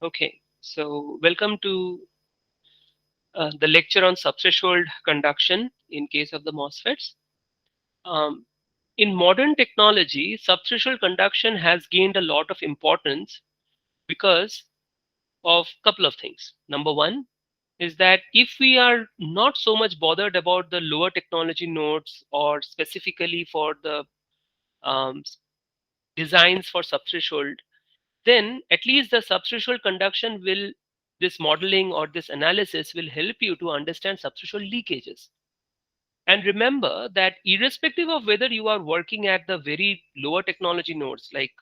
Okay, so welcome to the lecture on subthreshold conduction in case of the MOSFETs. Um, in modern technology, subthreshold conduction has gained a lot of importance because of a couple of things. Number one is that if we are not so much bothered about the lower technology nodes or specifically for the um, designs for subthreshold, then at least the subthreshold conduction will, this modeling or this analysis will help you to understand subthreshold leakages. And remember that irrespective of whether you are working at the very lower technology nodes like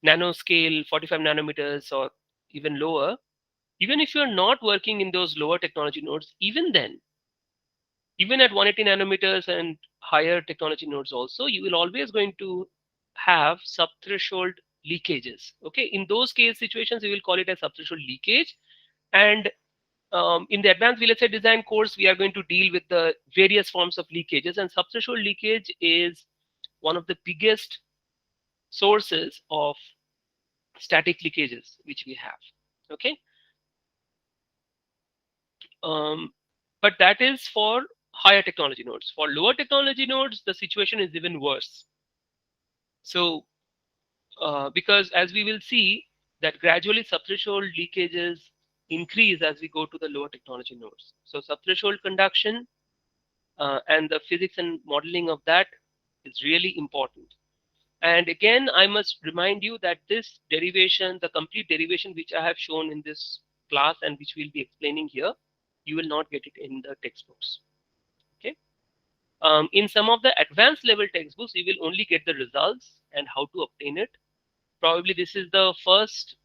nanoscale 45 nanometers or even lower, even if you're not working in those lower technology nodes, even then, even at 180 nanometers and higher technology nodes also, you will always going to have subthreshold leakages. Okay, in those case situations, we will call it a subthreshold leakage. And in the advanced VLSI design course, we are going to deal with the various forms of leakages, and subthreshold leakage is one of the biggest sources of static leakages which we have. Okay, um, but that is for higher technology nodes. For lower technology nodes, the situation is even worse. So because as we will see that gradually subthreshold leakages increase as we go to the lower technology nodes. So subthreshold conduction and the physics and modeling of that is really important. And again, I must remind you that this derivation, the complete derivation which I have shown in this class and which we'll be explaining here, you will not get it in the textbooks. Okay. In some of the advanced level textbooks, you will only get the results and how to obtain it. Probably this is the first.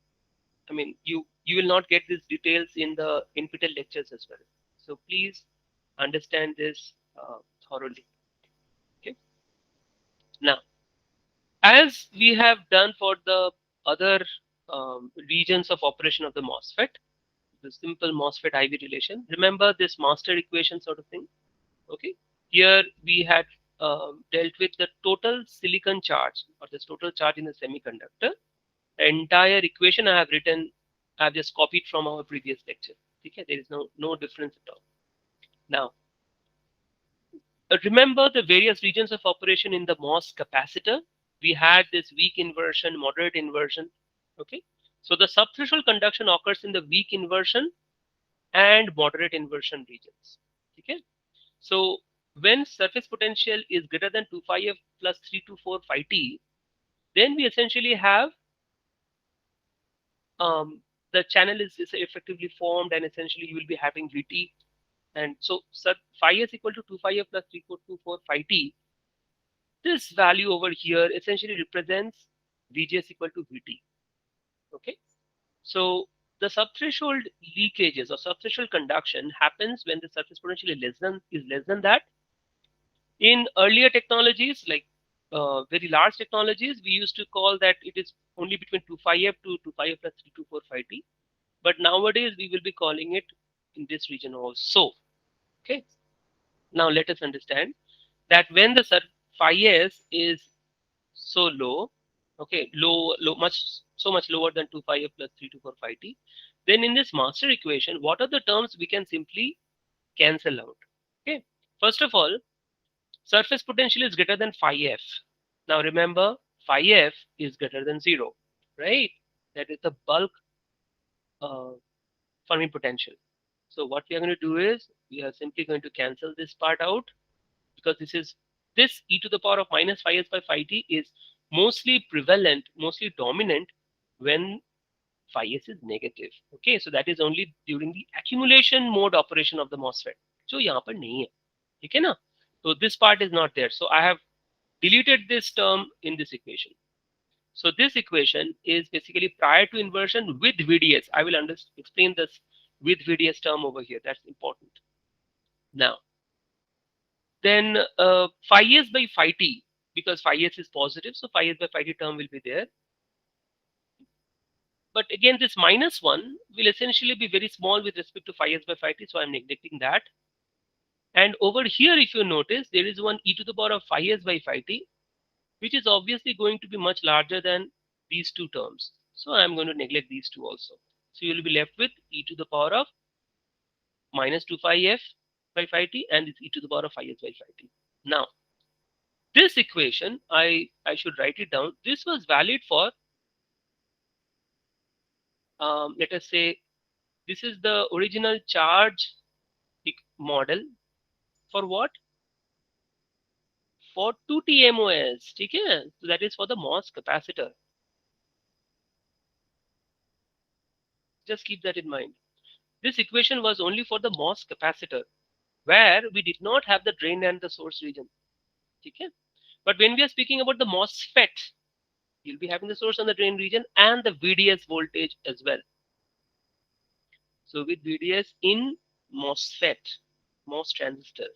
I mean, you will not get these details in the NPTEL lectures as well. So please understand this thoroughly. Okay. Now, as we have done for the other regions of operation of the MOSFET, the simple MOSFET IV relation. Remember this master equation sort of thing. Okay. Here we had dealt with the total silicon charge or this total charge in the semiconductor. The entire equation I have written, I have just copied from our previous lecture. Okay, there is no difference at all. Now, remember the various regions of operation in the MOS capacitor. We had this weak inversion, moderate inversion. Okay, so the subthreshold conduction occurs in the weak inversion and moderate inversion regions. Okay, so when surface potential is greater than 2 phi f plus 324 phi t, then we essentially have the channel is effectively formed, and essentially you will be having Vt. And so phi s equal to 2 phi f plus 3424 phi t. This value over here essentially represents Vgs equal to Vt. Okay, so the subthreshold leakages or subthreshold conduction happens when the surface potential is less than that. In earlier technologies, like very large technologies, we used to call that it is only between 2 phi f to 2 phi f plus 324 phi t. But nowadays we will be calling it in this region also. Okay. Now let us understand that when the phi s is so low, okay, low, much so much lower than 2 phi f plus 324 phi t, then in this master equation, what are the terms we can simply cancel out? Okay. First of all, surface potential is greater than phi f. Now remember, phi f is greater than 0, right? That is the bulk uh, Fermi potential. So what we are going to do is we are simply going to cancel this part out, because this e to the power of minus phi s by phi t is mostly prevalent, mostly dominant when phi s is negative. Okay, so that is only during the accumulation mode operation of the MOSFET. So यहाँ पर नहीं है, ठीक है ना? So this part is not there. So I have deleted this term in this equation. So this equation is basically prior to inversion with VDS. I will explain this with VDS term over here. That's important. Now, then phi s by phi t, because phi s is positive, so phi s by phi t term will be there. But again, this minus 1 will essentially be very small with respect to phi s by phi t, so I'm neglecting that. And over here, if you notice, there is one e to the power of phi s by phi t, which is obviously going to be much larger than these two terms. So I'm going to neglect these two also. So you'll be left with e to the power of minus 2 phi f by phi t, and it's e to the power of phi s by phi t. Now, this equation, I should write it down. This was valid for, let us say, this is the original charge model for what? For 2T MOS. Okay? So that is for the MOS capacitor. Just keep that in mind. This equation was only for the MOS capacitor, where we did not have the drain and the source region. Okay? But when we are speaking about the MOSFET, you'll be having the source and the drain region and the VDS voltage as well. So with VDS in MOSFET, MOS transistor,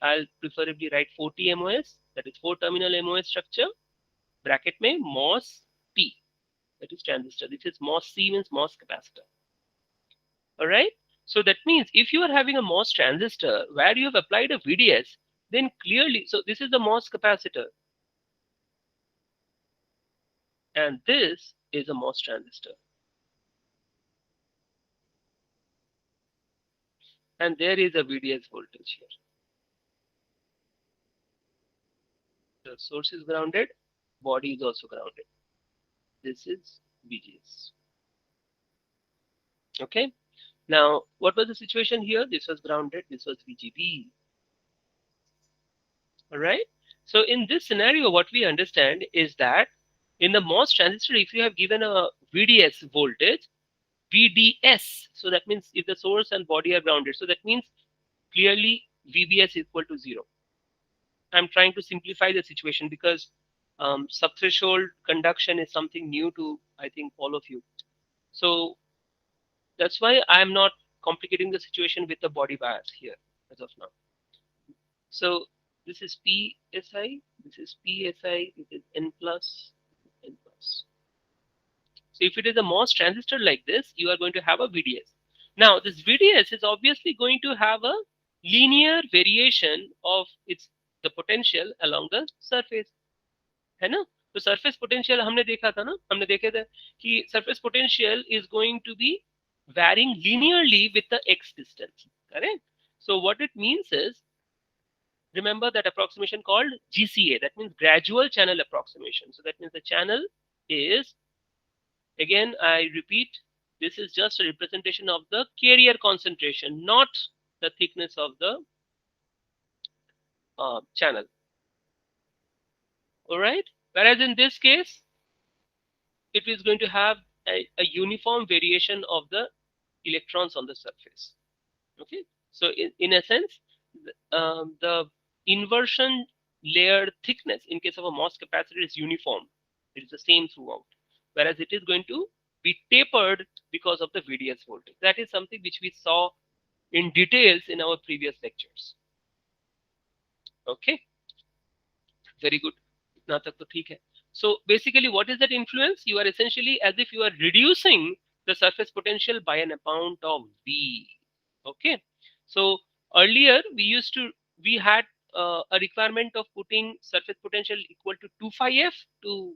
I'll preferably write 4T MOS, that is 4 terminal MOS structure, bracket में MOS P, that is transistor. This is MOS C means MOS capacitor. All right. So that means if you are having a MOS transistor where you have applied a VDS, then clearly, so this is the MOS capacitor, and this is a MOS transistor, and there is a VDS voltage here. The source is grounded, body is also grounded. This is VGS. Okay. Now, what was the situation here? This was grounded, this was VGB. All right. So in this scenario, what we understand is that in the MOS transistor, if you have given a VDS voltage, VDS, so that means if the source and body are grounded, so that means clearly VBS equal to 0. I'm trying to simplify the situation because subthreshold conduction is something new to, I think, all of you. So that's why I'm not complicating the situation with the body bias here as of now. So this is PSI, this is PSI, this is N plus, N plus. So if it is a MOS transistor like this, you are going to have a VDS. Now this VDS is obviously going to have a linear variation of the potential along the surface, है ना? तो surface potential हमने देखा था ना, हमने देखे थे कि surface potential is going to be varying linearly with the x distance, correct? So what it means is, remember that approximation called GCA, that means gradual channel approximation. So that means the channel is, again I repeat, this is just a representation of the carrier concentration, not the thickness of the channel. All right. Whereas in this case, it is going to have a uniform variation of the electrons on the surface. Okay. So in a sense, the inversion layer thickness in case of a MOS capacitor is uniform. It is the same throughout. Whereas it is going to be tapered because of the VDS voltage. That is something which we saw in details in our previous lectures. Okay. Very good. Now tak to theek hai. So basically, what is that influence? You are essentially as if you are reducing the surface potential by an amount of V. Okay. So earlier we had a requirement of putting surface potential equal to 2 phi f to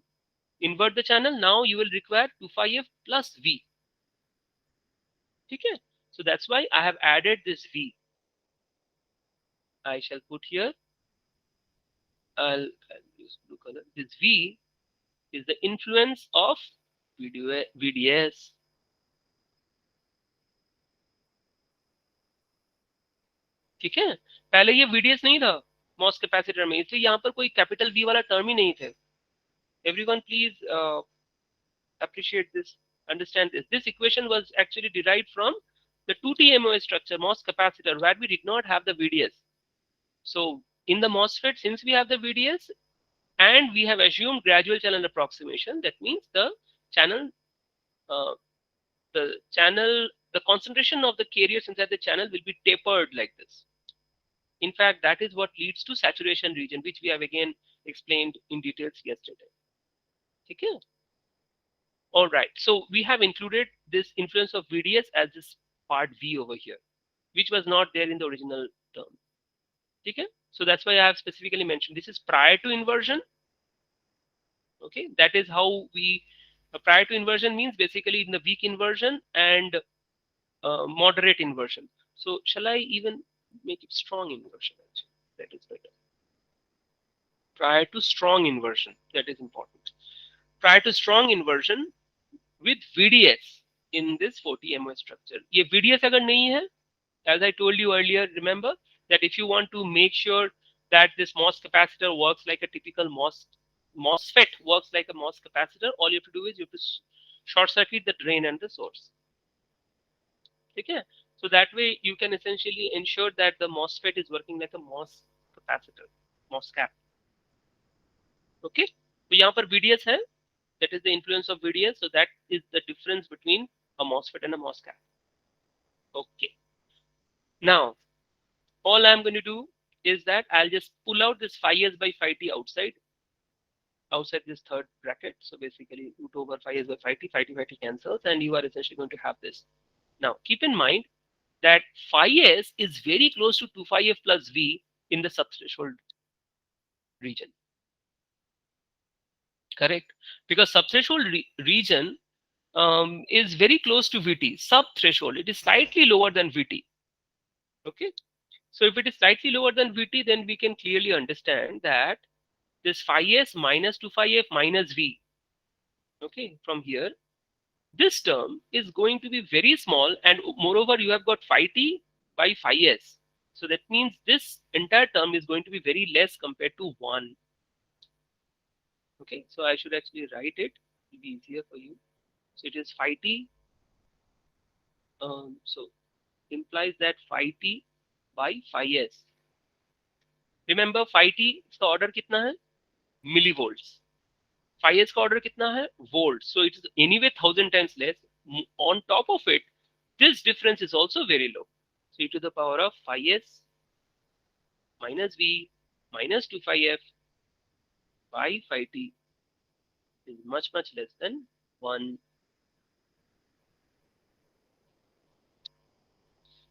invert the channel. Now you will require 2 phi f plus V. Okay. So that's why I have added this V. I shall put here. I'll use blue color. This V is the influence of VDS. ठीक है, पहले ये VDS नहीं था MOS capacitor में, इसलिए यहाँ पर कोई कैपिटल V वाला टर्म ही नहीं थे. Everyone please appreciate this, understand this. This equation was actually derived from the 2T MOS structure, MOS capacitor, where we did not have the VDS. So in the MOSFET, since we have the VDS and we have assumed gradual channel approximation, that means the channel, the concentration of the carriers inside the channel will be tapered like this. In fact, that is what leads to saturation region, which we have again explained in details yesterday. Okay. All right. So we have included this influence of VDS as this part V over here, which was not there in the original term. Okay. So that's why I have specifically mentioned this is prior to inversion. Okay. That is how we Prior to inversion means basically in the weak inversion and moderate inversion. So shall I even make it strong inversion? Actually, that is better. Prior to strong inversion, that is important. Prior to strong inversion with VDS in this 40 MOS structure. ये VDS अगर नहीं है, as I told you earlier, remember that if you want to make sure that this MOS capacitor works like a typical MOSFET works like a MOS capacitor, all you have to do is you have to short circuit the drain and the source. Okay, so that way you can essentially ensure that the MOSFET is working like a MOS capacitor, MOS cap. Okay, तो यहाँ पर VDS है, that is the influence of VDS, so that is the difference between a MOSFET and a MOS cap. Okay, now all I'm going to do is that I'll just pull out this phi s by phi t outside this third bracket. So basically root over phi s by phi t cancels, and you are essentially going to have this. Now keep in mind that phi s is very close to 2 phi f plus v in the subthreshold region. Correct? Because subthreshold region is very close to Vt. Subthreshold, it is slightly lower than Vt. Okay? So if it is slightly lower than Vt, then we can clearly understand that this phi s minus 2 phi f minus v, okay, from here, this term is going to be very small, and moreover you have got phi t by phi s. So that means this entire term is going to be very less compared to 1. Okay, so I should actually write it, it will be easier for you. So it is phi t, so implies that phi t by phi s. Remember phi t इसका order कितना है? Millivolts. Phi s का order कितना है? Volts. So it is anyway 1000 times less. On top of it, this difference is also very low. So e to the power of phi s minus v minus 2 phi f by phi t is much less than 1.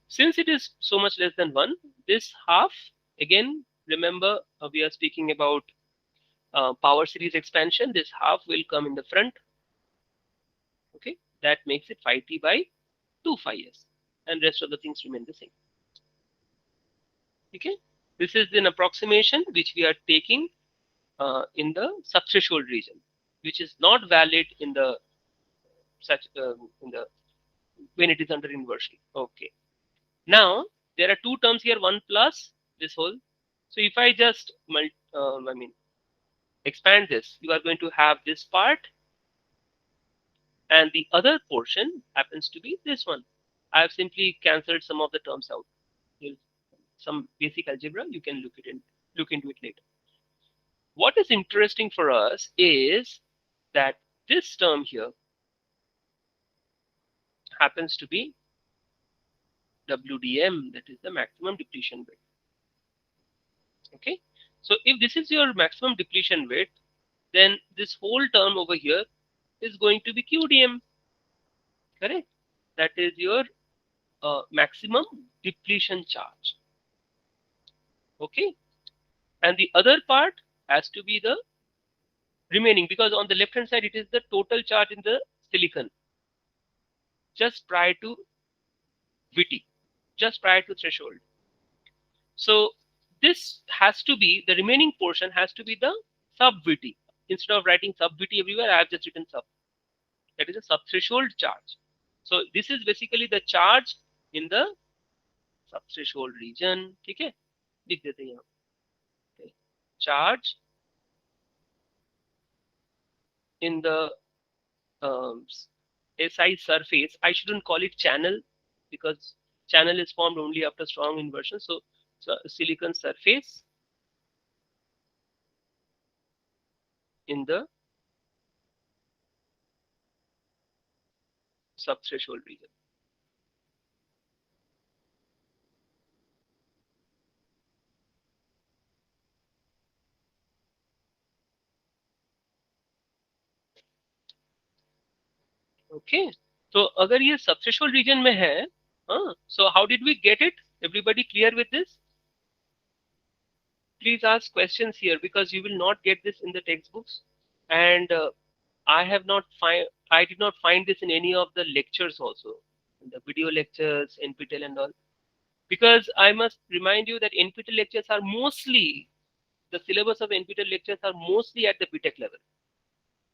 Since it is so much less than 1, this half, again, remember we are speaking about power series expansion, this half will come in the front. Okay, that makes it phi t by 2 phi s, and rest of the things remain the same. Okay, this is an approximation which we are taking in the subthreshold region, which is not valid in the when it is under inversion. Okay, now there are two terms here, 1 plus this whole. So if I just expand this, you are going to have this part, and the other portion happens to be this one. I have simply cancelled some of the terms out. Some basic algebra, you can look into it later. What is interesting for us is that this term here happens to be WDM, that is the maximum depletion width. Okay, so if this is your maximum depletion width, then this whole term over here is going to be QDM. Correct? That is your maximum depletion charge. Okay, and the other part has to be the remaining, because on the left hand side it is the total charge in the silicon just prior to Vt, just prior to threshold. So this has to be, the remaining portion has to be the sub Vt. Instead of writing sub Vt everywhere, I have just written sub. That is a subthreshold charge. So this is basically the charge in the subthreshold region. ठीक है, लिख देते हैं यहाँ. Okay. Charge in the SI surface. I shouldn't call it channel, because channel is formed only after strong inversion. So silicon surface in the subthreshold region. Okay, तो अगर ये subthreshold region में है, so how did we get it? Everybody clear with this? Please ask questions here, because you will not get this in the textbooks, and I did not find this in any of the lectures also, in the video lectures, NPTEL and all. Because I must remind you that NPTEL lectures are mostly, the syllabus of NPTEL lectures are mostly at the BTech level.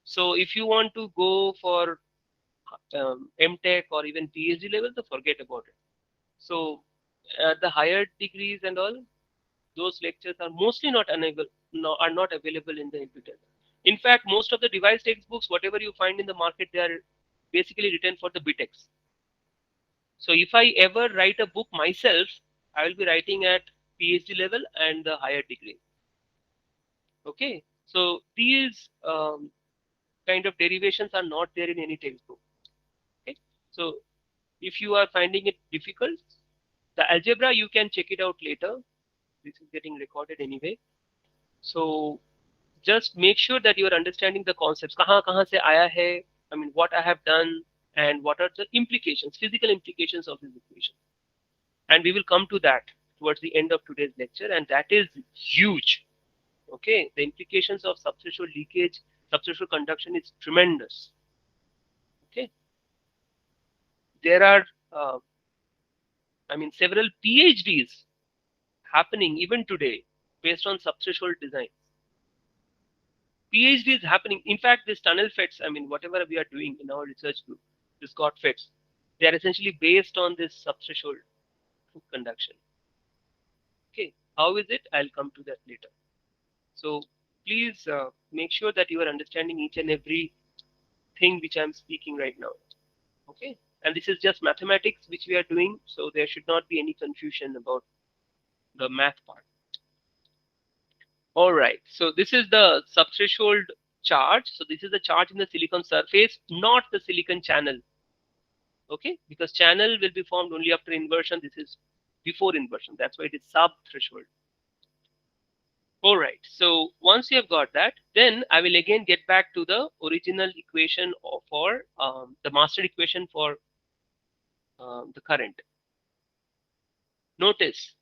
So if you want to go for MTech or even PhD level, so forget about it. So at the higher degrees and all, those lectures are mostly are not available in the NPTEL. In fact, most of the device textbooks, whatever you find in the market, they are basically written for the BTechs. So if I ever write a book myself, I will be writing at PhD level and the higher degree. Okay, so these kind of derivations are not there in any textbook. Okay, so if you are finding it difficult, the algebra you can check it out later. This is getting recorded anyway. So just make sure that you are understanding the concepts. Kahan se aaya hai? I mean, what I have done and what are the implications, physical implications of this equation. And we will come to that towards the end of today's lecture, and that is huge. Okay, the implications of subthreshold leakage, subthreshold conduction is tremendous. Okay, there are, several PhDs happening even today based on subthreshold designs. PhD is happening. In fact, this tunnel FETs, whatever we are doing in our research group, this GOT FETs, they are essentially based on this subthreshold conduction. Okay, how is it? I'll come to that later. So please make sure that you are understanding each and every thing which I'm speaking right now. Okay, and this is just mathematics which we are doing, so there should not be any confusion about the math part. All right, so this is the subthreshold charge. So this is the charge in the silicon surface, not the silicon channel. Okay, because channel will be formed only after inversion. This is before inversion. That's why it is sub-threshold. All right, so once you have got that, then I will again get back to the original equation for the master equation for the current. Notice,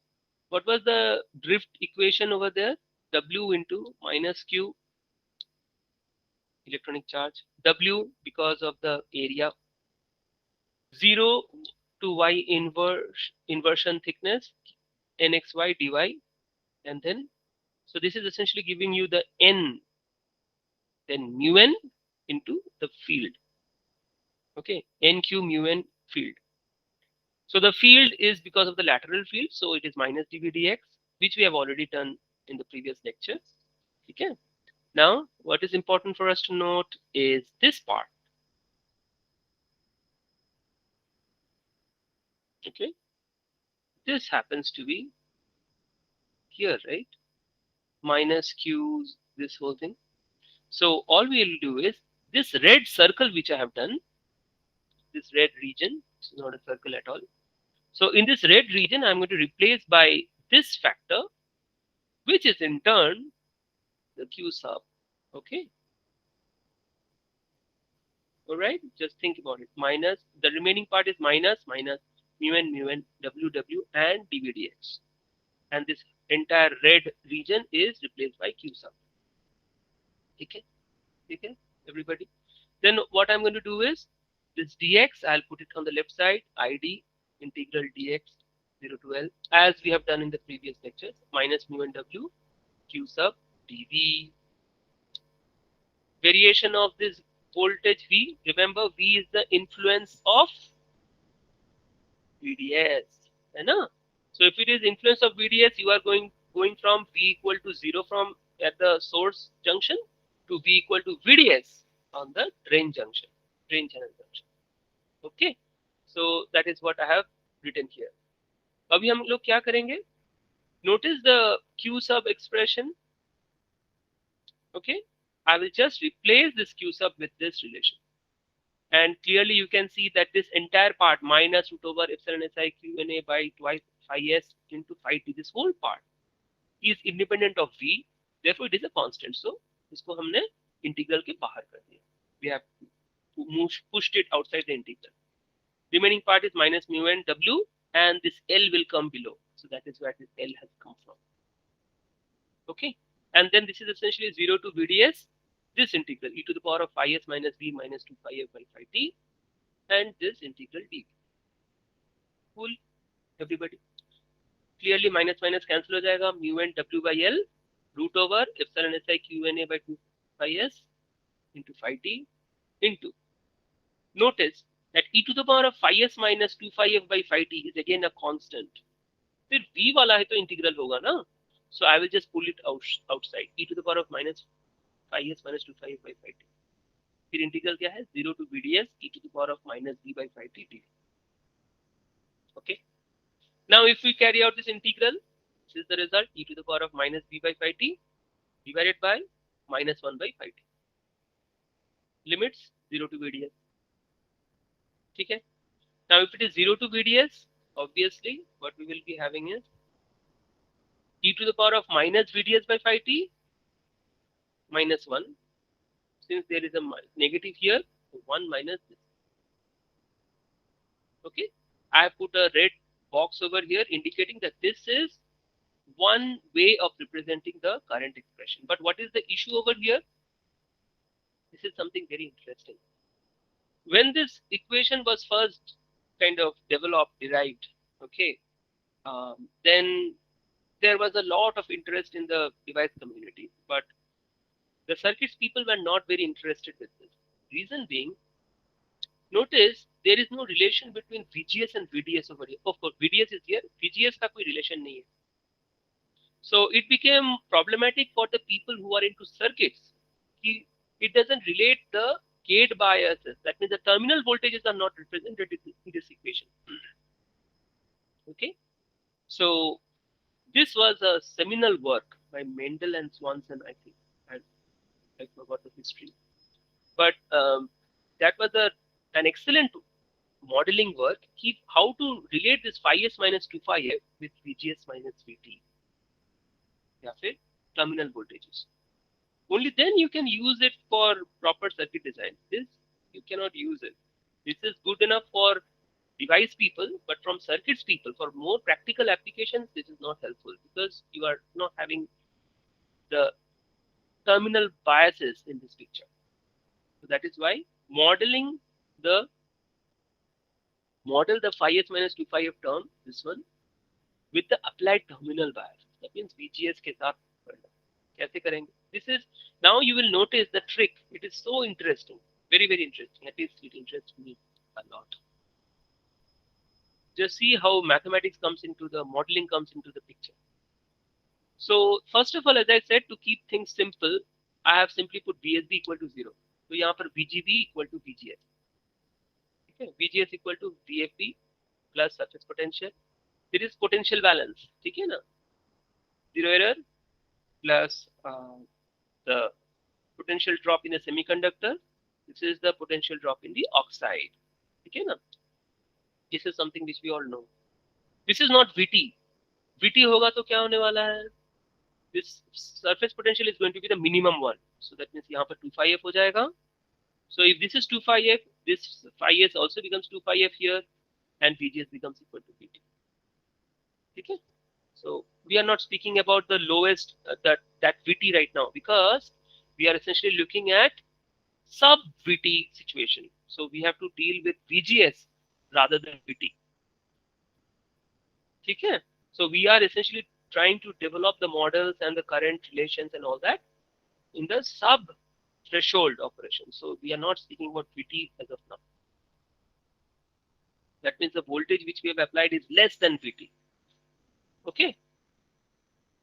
what was the drift equation over there? W into minus Q electronic charge, W because of the area, 0 to Y inversion thickness, NXY dy, and then, so this is essentially giving you the N, then mu N into the field. Okay, NQ mu N field. So the field is because of the lateral field, so it is minus dV dx, which we have already done in the previous lecture. Okay. Now, what is important for us to note is this part. Okay. This happens to be here, right? Minus Q, this whole thing. So all we will do is this red circle which I have done, this red region, it's not a circle at all. So in this red region, I'm going to replace by this factor, which is in turn the Q sub. Okay. All right. Just think about it. Minus the remaining part is minus mu n w and dv dx, and this entire red region is replaced by Q sub. Okay. Okay. Everybody. Then what I'm going to do is this dx, I'll put it on the left side, id integral dx 0 to L, as we have done in the previous lectures, minus mu n w Q sub dv. Variation of this voltage V, remember V is the influence of VDS. So if it is influence of VDS, you are going from V equal to 0 from at the source junction to V equal to VDS on the drain channel junction. Okay, so that is what I have written here. अभी हम लोग क्या करेंगे? Notice the Q sub expression. Okay, I will just replace this Q sub with this relation. And clearly you can see that this entire part minus root over epsilon si QNA by twice phi s into phi t, this whole part is independent of V. Therefore, it is a constant. So, इसको हमने integral के बाहर कर दिया. We have pushed it outside the integral. Remaining part is minus mu n w, and this L will come below. So that is where this L has come from. Okay, and then this is essentially 0 to VDS. this integral e to the power of phi s minus b minus 2 phi f by phi t, and this integral dv. Cool, everybody? Clearly minus minus cancel हो जाएगा, mu n w by l root over epsilon si q n a by 2 phi s into phi t into, notice that e to the power of phi s minus 2 phi f by phi t is again a constant. फिर v वाला है तो integral होगा ना, so I will just pull it outside, e to the power of minus phi s minus 2 phi f by phi t. फिर integral क्या है, 0 to b ds e to the power of minus b by phi t dv. Okay, now if we carry out this integral, this is the result, e to the power of minus b by phi t divided by minus 1 by phi t. Limits 0 to b ds. ठीक है, now if it is 0 to b ds, obviously what we will be having is e to the power of minus b ds by phi t minus 1. Since there is a negative here, 1 minus this. Okay, I have put a red box over here indicating that this is one way of representing the current expression. But what is the issue over here? This is something very interesting. When this equation was first kind of developed, derived, okay, then there was a lot of interest in the device community, but the circuits people were not very interested with this. Reason being, notice there is no relation between VGS and VDS over here. Of course, VDS is here, VGS का कोई relation नहीं है. So it became problematic for the people who are into circuits. It doesn't relate the gate biases. That means the terminal voltages are not represented in this equation. Okay, so this was a seminal work by Mendel and Swanson, I think. I forgot the history, but that was an excellent modeling work. How to relate this phi s minus 2 phi f with VGS minus VT. या फिर terminal voltages. Only then you can use it for proper circuit design. This you cannot use it. This is good enough for device people, but from circuits people, for more practical applications, this is not helpful because you are not having the terminal biases in this picture. So that is why model the phi s minus 2 phi f term, this one, with the applied terminal bias. That means VGS के साथ कैसे करेंगे? This is, now you will notice the trick. It is so interesting, very very interesting. At least it interests me a lot. Just see how mathematics comes into the modeling comes into the picture. So first of all, as I said, to keep things simple, I have simply put VSB equal to 0. So यहाँ पर VGB equal to VGS. Okay, VGS equal to VFB plus surface potential. There is potential balance. ठीक है ना? Zero error plus the potential drop in a semiconductor. This is the potential drop in the oxide. ठीक है ना? This is something which we all know. This is not VT. VT होगा तो क्या होने वाला है? This surface potential is going to be the minimum one. So that means यहाँ पर 2 phi f हो जाएगा. So if this is 2 phi f, this phi s also becomes 2 phi f here, and VGS becomes equal to VT. Okay. So we are not speaking about the lowest that VT right now because we are essentially looking at sub VT situation. So we have to deal with VGS rather than VT. Okay. So we are essentially trying to develop the models and the current relations and all that in the sub threshold operation. So we are not speaking about VT as of now. That means the voltage which we have applied is less than VT. Okay.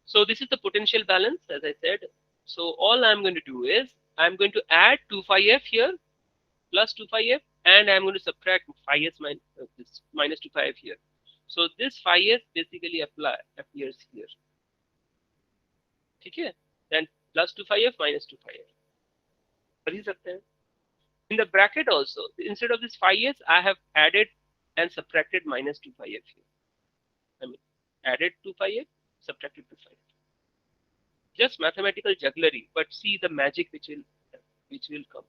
So this is the potential balance, as I said. So all I'm going to do is I'm going to add 2 phi f here plus 2 phi f, and I'm going to subtract phi s minus 2 phi f here. So this phi s basically appears here. Okay. Then plus 2 phi f minus 2 phi f. In the bracket also, instead of this phi s, I have added and subtracted minus 2 phi f here. I mean, added 2 phi f, subtracted 2 phi f. Just mathematical jugglery, but see the magic which will come.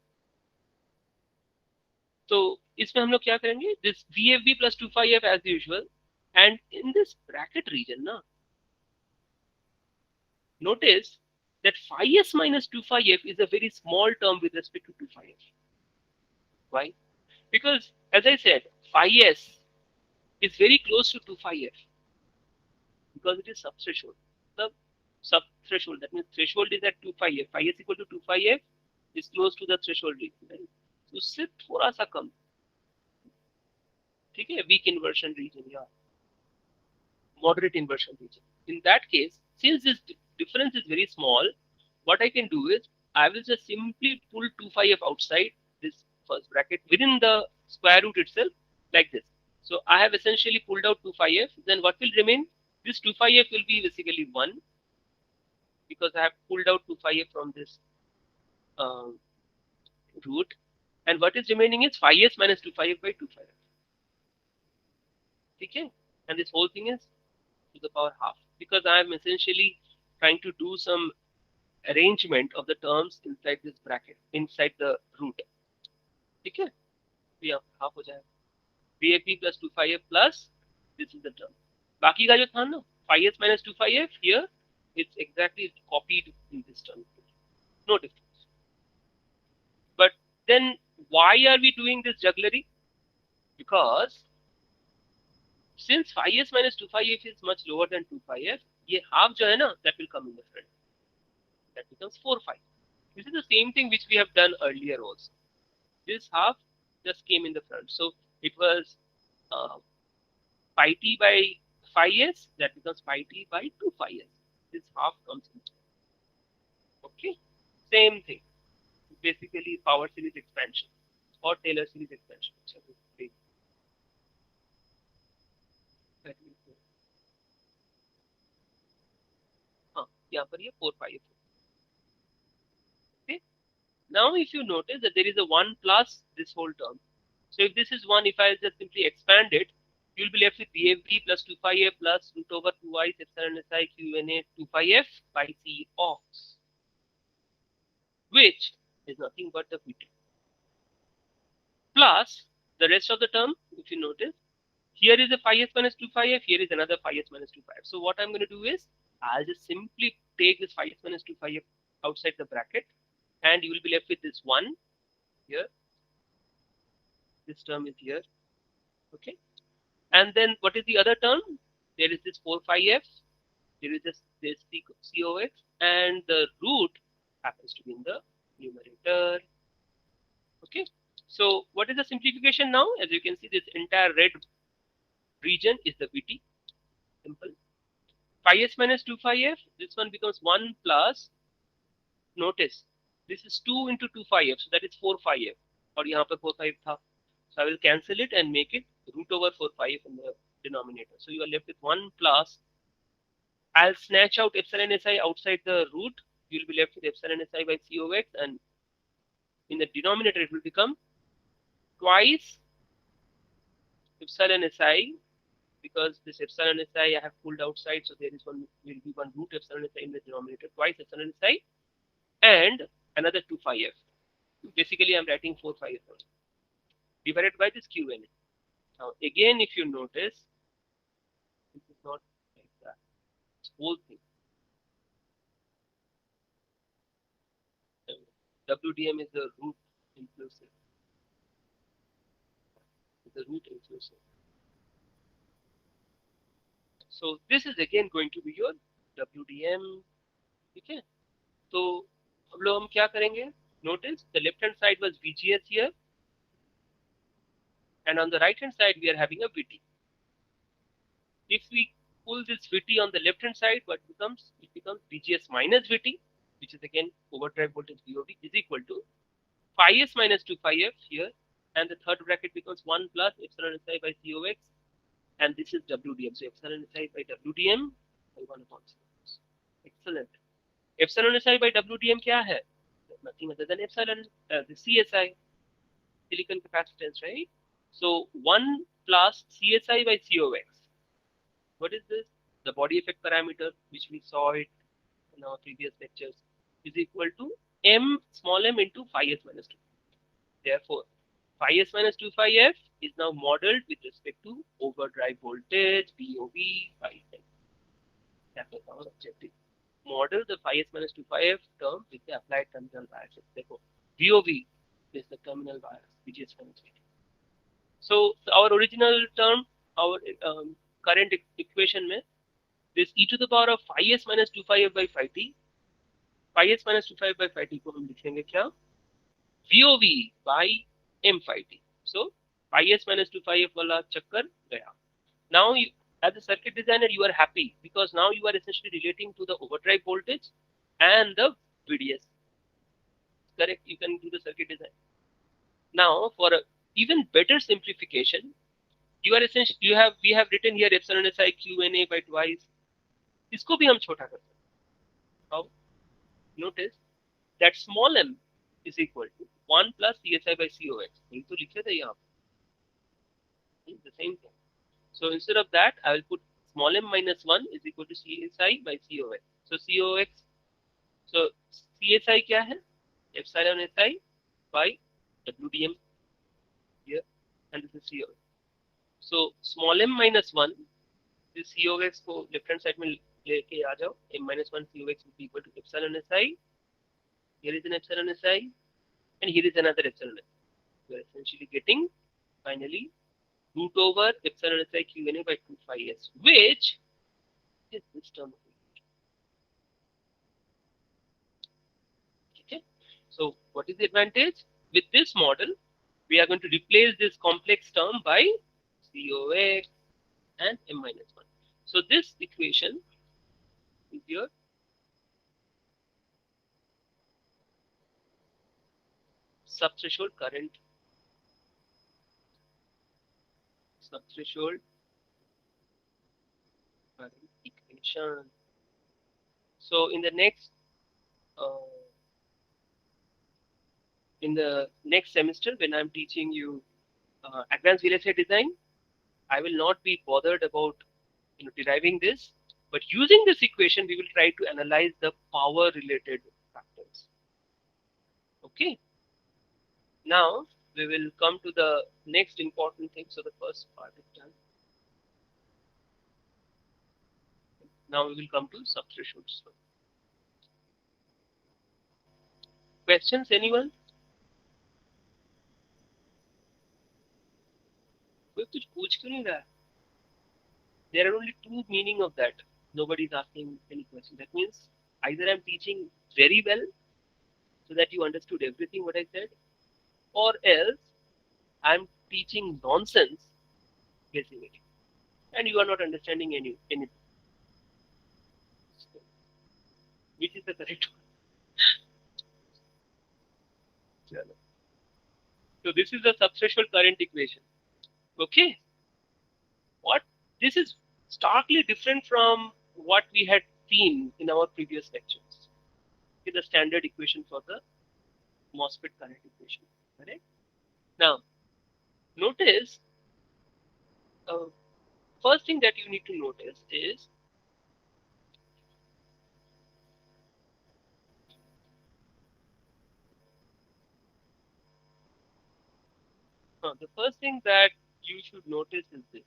So इसमें हम लोग क्या करेंगे? This VFB plus 2 phi f as usual, and in this bracket region, na, notice that phi s minus 2 phi f is a very small term with respect to 2 phi f. Why? Because as I said, phi s is very close to 2 phi f because it is subthreshold. The subthreshold, that means threshold is at 2 phi f. Phi s equal to 2 phi f is close to the threshold region. Right? So उससे थोड़ा सा कम, ठीक है, weak inversion region या moderate inversion region. In that case, since this difference is very small, what I can do is I will just simply pull 2 phi f outside this first bracket within the square root itself like this. So I have essentially pulled out 2 phi f. Then what will remain? This 2 phi f will be basically 1 because I have pulled out 2 phi f from this root. And what is remaining is phi s minus 2 phi f by 2 phi f. Okay? And this whole thing is to the power half because I am essentially trying to do some arrangement of the terms inside this bracket, inside the root. ठीक है? Yeah, half हो जाएगा. BAP plus 2 phi f plus this is the term. बाकी का जो था ना, phi s minus 2 phi f here, it's exactly copied in this term. No difference. But then why are we doing this jugglery? Because since phi s minus 2 phi f is much lower than 2 phi f, ये half जो है ना, that will come in the front. That becomes 4 phi. This is the same thing which we have done earlier also. This half just came in the front. So it was phi t by phi s, that becomes phi t by 2 phi s. This half comes in. Okay, same thing. Basically, power series expansion or Taylor series expansion. हाँ, यहाँ पर ये 4 phi f. Okay. Now, if you notice that there is a 1 plus this whole term. So if this is 1, if I just simply expand it, you will be left with BAV plus 2 phi f plus root over 2i epsilon si qna 2 phi f by c of, which is nothing but the Vt. Plus the rest of the term, if you notice, here is a phi s minus 2 phi f, here is another phi s minus 2 phi f. So what I'm going to do is, I'll just simply take this phi s minus 2 phi f outside the bracket, and you will be left with this 1 here. This term is here. Okay. And then what is the other term? There is this 4 phi f, there is this cox, and the root happens to be in the numerator. Okay. So what is the simplification now? As you can see, this entire red region is the Vt. Simple. Phi s minus 2 phi f, this one becomes 1 plus, notice, this is 2 into 2 phi f, so that is 4 phi f. और यहाँ पर 4 phi f था. So I will cancel it and make it root over 4 phi f in the denominator. So you are left with 1 plus, I'll snatch out epsilon si outside the root, you will be left with epsilon si by cox, and in the denominator it will become twice epsilon si, because this epsilon si I have pulled outside, so there is one, will be one root epsilon si in the denominator, twice epsilon si, and another 2 phi f. Basically, I'm writing 4 phi f divided by this qn. Now, again, if you notice, this is not like that. This whole thing. WDM is the root inclusive. The root inclusive. So this is again going to be your WDM. Okay. So अब लोग हम क्या करेंगे? Notice the left hand side was VGS here, and on the right hand side we are having a VT. If we pull this Vt on the left hand side, what becomes? It becomes VGS minus Vt, which is again overdrive voltage VOD, is equal to phi s minus 2 phi f here, and the third bracket becomes 1 plus epsilon si by cox, and this is WDM. So epsilon si by WDM by 1 upon c. Excellent. Epsilon si by WDM क्या है? Nothing other than epsilon, the CSI, silicon capacitance, right? So 1 plus CSI by cox. What is this? The body effect parameter, which we saw it in our previous lectures, is equal to m small m into phi s minus 2. Therefore, phi s minus 2 phi f is now modeled with respect to overdrive voltage, BOV, by n. That was our objective. model the phi s minus 2 phi f term with the applied terminal bias. देखो VOV is the terminal bias VGS minus VT. So our original term, our current equation में this e to the power of phi s minus 2 phi f by phi t, phi s minus 2 phi f by phi t को हम लिखेंगे क्या? VOV by m phi t. So phi s minus 2 phi f वाला चक्कर गया. Now you, as a circuit designer, you are happy because now you are essentially relating to the overdrive voltage and the VDS. Correct? You can do the circuit design. Now for a even better simplification, you are essentially we have written here epsilon si q n a by twice. इसको भी हम छोटा कर सकते हैं. How? Notice that small m is equal to 1 plus CSI by COX. यही तो लिखे थे यहाँ. The same thing. So instead of that, I will put small m minus 1 is equal to CSI by COX. So COX, so CSI क्या है? Epsilon SI by WDM here, and this is COX. So small m minus 1, this COX को left hand side में लेके आ जाओ. M minus 1 COX will be equal to epsilon SI. Here is an epsilon SI, and here is another epsilon SI. You are essentially getting finally root over epsilon si qna by 2 phi s, which is this term. Okay. So what is the advantage? With this model, we are going to replace this complex term by COX and m minus 1. So this equation is your subthreshold current, subthreshold current equation. So in the next semester, when I'm teaching you advanced VLSI design, I will not be bothered about deriving this, but using this equation, we will try to analyze the power related factors. Okay. Now we will come to the next important thing. So the first part is done. Now we will come to subthresholds. Questions, anyone? कोई कुछ पूछ क्यों नहीं रहा? There are only two meaning of that. Nobody is asking any question. That means either I'm teaching very well so that you understood everything what I said, or else I'm teaching nonsense basically, and you are not understanding anything. Which is the correct one? So this is the subthreshold current equation. Okay. What? This is starkly different from what we had seen in our previous lectures. Okay, the standard equation for the MOSFET current equation. Correct? Now, notice, first thing that you need to notice is the first thing that you should notice is this.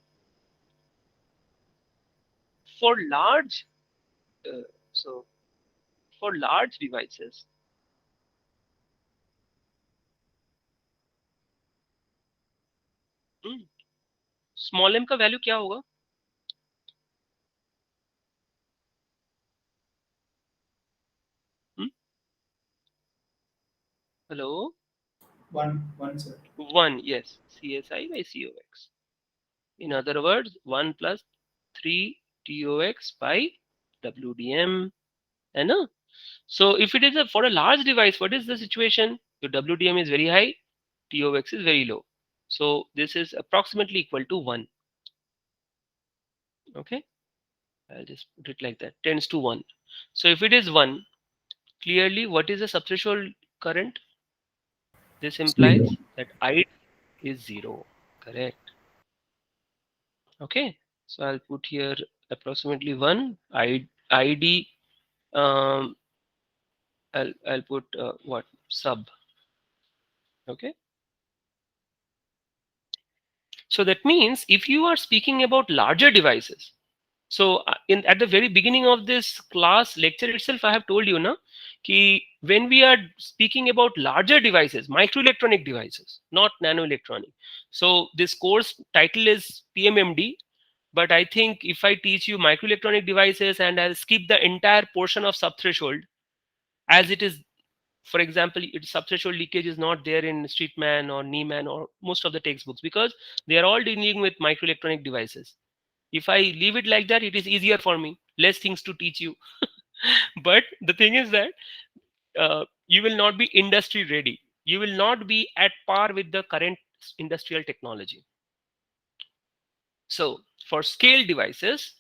For large, for large devices, small m का value क्या होगा? Hello? 1, sir. 1, yes. CSI by COX. In other words, 1 plus 3 TOX by WDM. I know. So if it is for a large device, what is the situation? Your WDM is very high, TOX is very low. So this is approximately equal to 1. Okay. I'll just put it like that. Tends to 1. So if it is 1, clearly what is the subthreshold current? This implies that I is 0. Correct. Okay. So I'll put here approximately 1. ID I'll put what sub. Okay. So that means if you are speaking about larger devices, So in at the very beginning of this class lecture itself, I have told you na ki when we are speaking about larger devices, microelectronic devices, not nanoelectronic. So this course title is PMMD, but I think if I teach you microelectronic devices and I'll skip the entire portion of subthreshold, as it is, for example, subthreshold leakage is not there in Streetman or Nieman or most of the textbooks because they are all dealing with microelectronic devices. If I leave it like that, it is easier for me, less things to teach you. But the thing is that you will not be industry ready, you will not be at par with the current industrial technology. So for scale devices,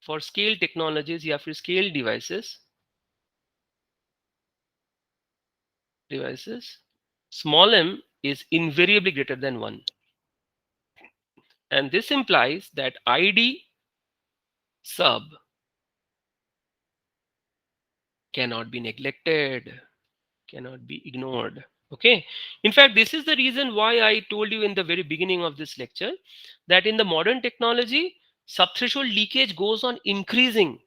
for scale technologies, you have to scale devices, small m is invariably greater than 1, and this implies that id sub cannot be neglected, cannot be ignored. Okay, in fact, this is the reason why I told you in the very beginning of this lecture that in the modern technology, subthreshold leakage goes on increasing.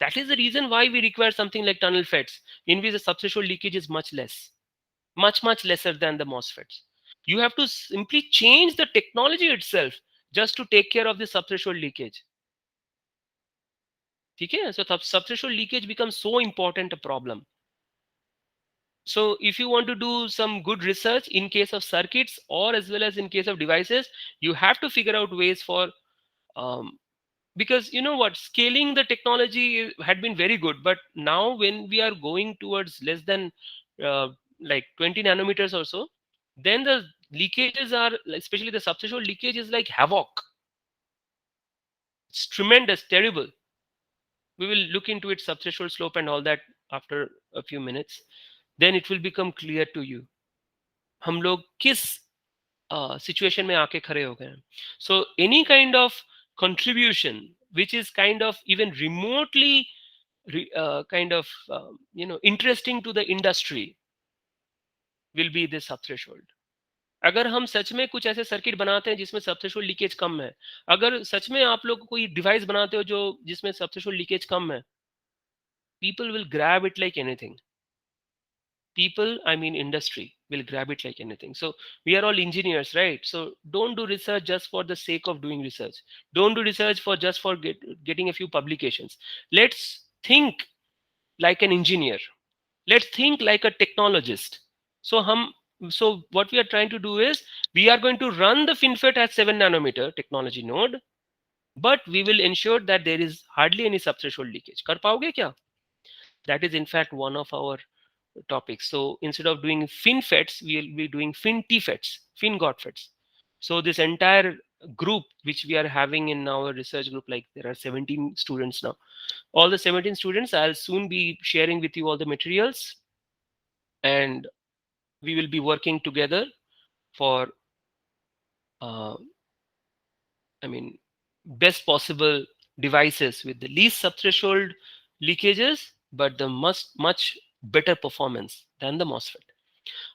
That is the reason why we require something like tunnel FETs, in which the subthreshold leakage is much less, much lesser than the MOSFETs. You have to simply change the technology itself just to take care of the subthreshold leakage. Okay, so subthreshold leakage becomes so important a problem. So if you want to do some good research in case of circuits or as well as in case of devices, you have to figure out ways for because you know what, scaling the technology had been very good, but now when we are going towards less than uh, like 20 nanometers or so, then the leakages are, especially the subthreshold leakage, is like havoc. It's tremendous, terrible. We will look into it, subthreshold slope and all that, after a few minutes. Then it will become clear to you हम लोग किस situation में आके खड़े हो गए हैं. So any kind of contribution which is kind of even remotely kind of interesting to the industry will be this subthreshold. अगर हम सच में कुछ ऐसे सर्किट बनाते हैं जिसमें सबथ्रेशोल्ड लीकेज कम है, अगर सच में आप लोग कोई डिवाइस बनाते हो जो जिसमें सबथ्रेशोल्ड लीकेज कम है, people will grab it like anything. People, I mean industry, will grab it like anything. So we are all engineers, right? So don't do research just for the sake of doing research. Don't do research for just for getting a few publications. Let's think like an engineer. Let's think like a technologist. So so what we are trying to do is we are going to run the FinFET at 7 nanometer technology node, but we will ensure that there is hardly any subthreshold leakage. Kar paoge kya? That is in fact one of our topics. So instead of doing FinFETs, we will be doing FinTFETs, FinGotFETs. So this entire group which we are having in our research group, like there are 17 students now. All the 17 students, I'll soon be sharing with you all the materials, and we will be working together for, uh, I mean, best possible devices with the least subthreshold leakages, but the much better performance than the MOSFET.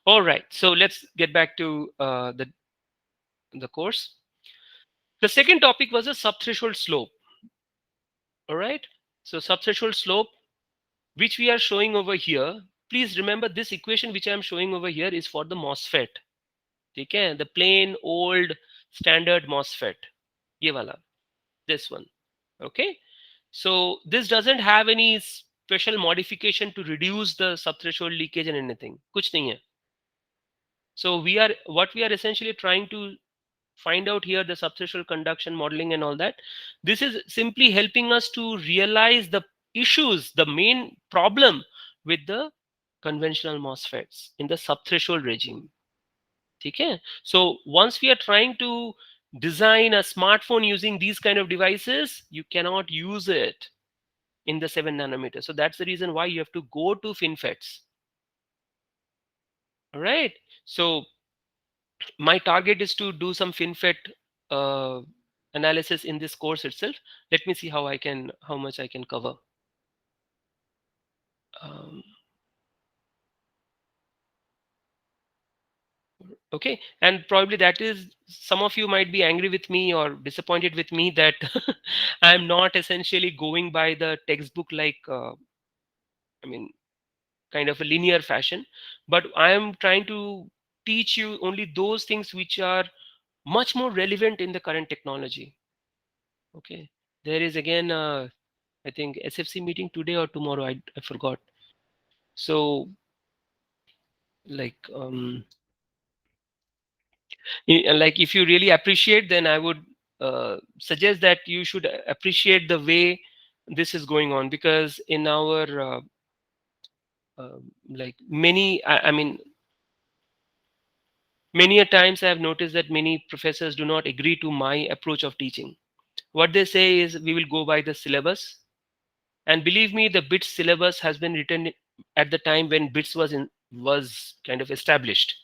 All right, so let's get back to the course. The second topic was a subthreshold slope. All right, so subthreshold slope, which we are showing over here. Please remember this equation which I am showing over here is for the MOSFET. Okay, the plain old standard MOSFET. ये वाला, this one. Okay, so this doesn't have any special modification to reduce the subthreshold leakage and anything. कुछ नहीं है. So what we are essentially trying to find out here, the subthreshold conduction modeling and all that. This is simply helping us to realize the issues, the main problem with the conventional MOSFETs in the subthreshold regime. Okay, so once we are trying to design a smartphone using these kind of devices, you cannot use it in the 7 nanometer. So that's the reason why you have to go to FinFETs. All right, so my target is to do some FinFET uh, analysis in this course itself. Let me see how much I can cover. Um, Okay, and probably that is, some of you might be angry with me or disappointed with me that I'm not essentially going by the textbook like I mean kind of a linear fashion, but I am trying to teach you only those things which are much more relevant in the current technology. Okay, there is again I think SFC meeting today or tomorrow, I forgot. So like like if you really appreciate, then I would suggest that you should appreciate the way this is going on, because in our like many I mean many a times I have noticed that many professors do not agree to my approach of teaching. What they say is we will go by the syllabus, and believe me, the bits syllabus has been written at the time when bits was kind of established.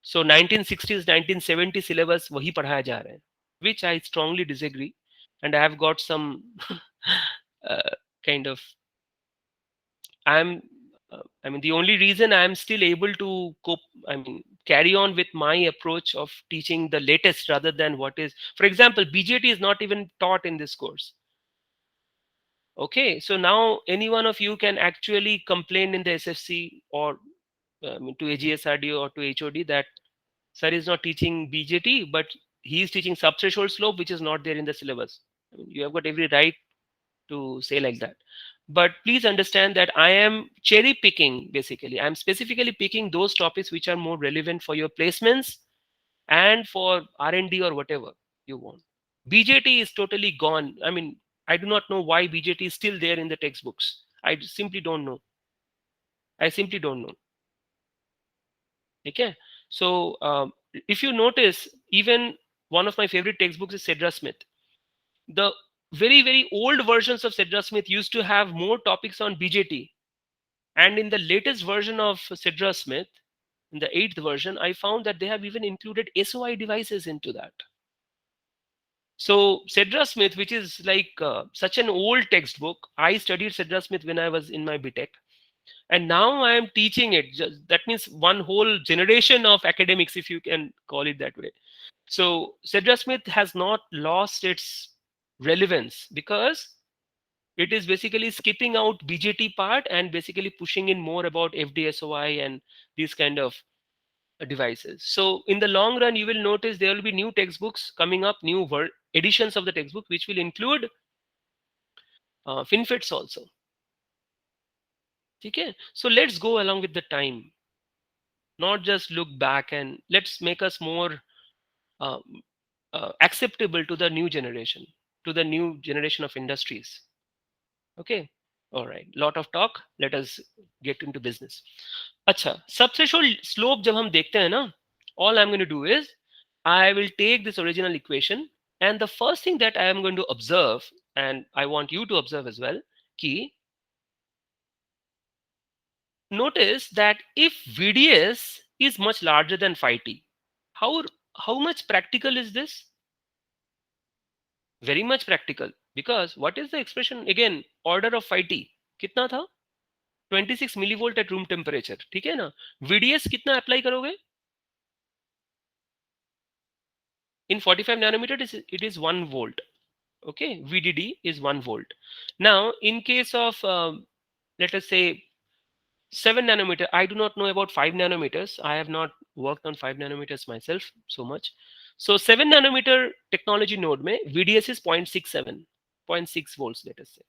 So 1960s 1970 syllabus वही पढ़ाया जा रहा है, which I strongly disagree, and I have got some kind of I'm I mean the only reason I'm still able to cope, I mean carry on with my approach of teaching the latest rather than what is, for example, BJT is not even taught in this course. Okay, so now any one of you can actually complain in the SFC or to AGSRD or to HOD that sir is not teaching BJT, but he is teaching subthreshold slope, which is not there in the syllabus. I mean, you have got every right to say like that. But please understand that I am cherry picking, basically. I'm specifically picking those topics which are more relevant for your placements and for R&D or whatever you want. BJT is totally gone. I mean, I do not know why BJT is still there in the textbooks. I simply don't know. I simply don't know. Okay. So if you notice, even one of my favorite textbooks is Cedra Smith. The very old versions of Cedra Smith used to have more topics on BJT. And in the latest version of Cedra Smith, in the 8th version, I found that they have even included SOI devices into that. So Cedra Smith, which is like such an old textbook, I studied Cedra Smith when I was in my BTech, and now I am teaching it. That means one whole generation of academics, if you can call it that way. So Cedra Smith has not lost its relevance because it is basically skipping out BJT part and basically pushing in more about FDSOI and these kind of devices. So in the long run, you will notice there will be new textbooks coming up, new editions of the textbook, which will include FinFETs also. Okay, so let's go along with the time, not just look back, and let's make us more um, acceptable to the new generation of industries. Okay, all right, lot of talk, let us get into business. अच्छा, subthreshold slope जब हम देखते हैं ना, all I'm going to do is I will take this original equation, and the first thing that I am going to observe, and I want you to observe as well, कि notice that if VDS is much larger than phi t, how how much practical is this? Very much practical, because what is the expression again? Order of phi t कितना था? 26 millivolt at room temperature, ठीक है ना? VDS कितना apply करोगे? In 45 nanometer it is 1 volt. Okay, VDD is 1 volt. Now in case of let us say 7 nanometer, I do not know about 5 nanometers. I have not worked on 5 nanometers myself so much. So 7 nanometer technology node mein VDS is 0.67, 0.6 volts, let us say.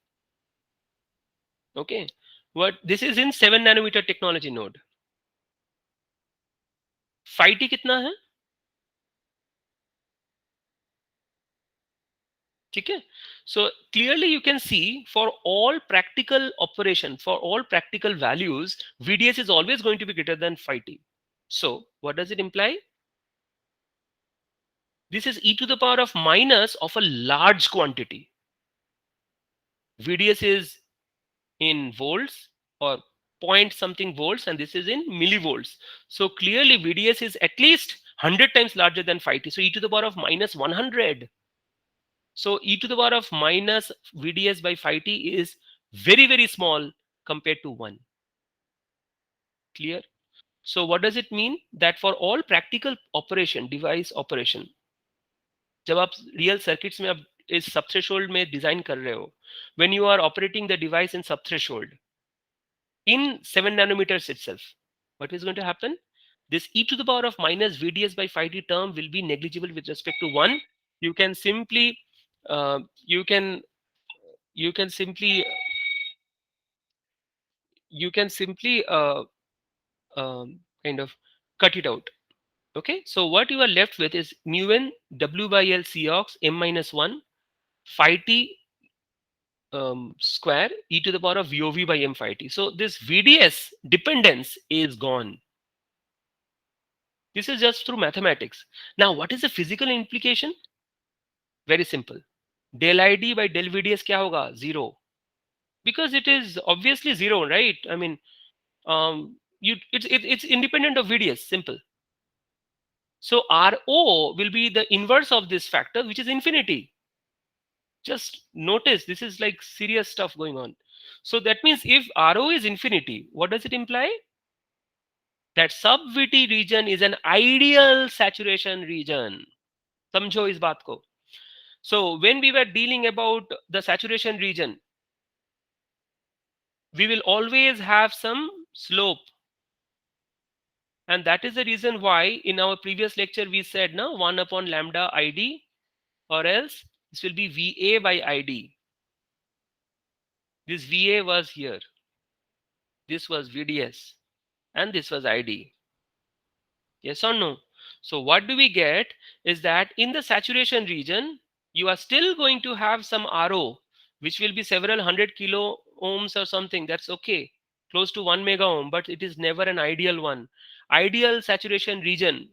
Okay, what this is in 7 nanometer technology node. Phi t कितना है? ठीक है. So clearly you can see, for all practical operation, for all practical values, VDS is always going to be greater than phi t. So what does it imply? This is e to the power of minus of a large quantity. VDS is in volts or point something volts, and this is in millivolts. So clearly VDS is at least 100 times larger than phi t. So e to the power of minus 100. So e to the power of minus VDS by phi t is very small compared to 1. Clear? So what does it mean? That for all practical operation, device operation, जब आप real circuits में आप इस सब threshold में design कर रहे हो, when you are operating the device in sub threshold in 7 nanometers itself, what is going to happen? This e to the power of minus vds by phi t term will be negligible with respect to 1. You can simply uh, you can you can simply you can simply kind of cut it out. Okay, so what you are left with is mu n w by l cox m minus 1 phi t square e to the power of VOV by m phi t. So this VDS dependence is gone. This is just through mathematics. Now, what is the physical implication? Very simple. Del ID by del VDS क्या होगा? Zero. Because it is obviously zero, right? I mean, it's independent of VDS. Simple. So RO will be the inverse of this factor, which is infinity. Just notice this is like serious stuff going on. So that means if RO is infinity, what does it imply? That sub VT region is an ideal saturation region. समझो इस बात को. So when we were dealing about the saturation region, we will always have some slope. And that is the reason why in our previous lecture we said no 1 upon lambda ID, or else this will be VA by ID. This VA was here. This was VDS. And this was ID. Yes or no? So what do we get is that in the saturation region, you are still going to have some RO, which will be several hundred kilo ohms or something. That's okay. Close to 1 mega ohm, but it is never an ideal one. Ideal saturation region,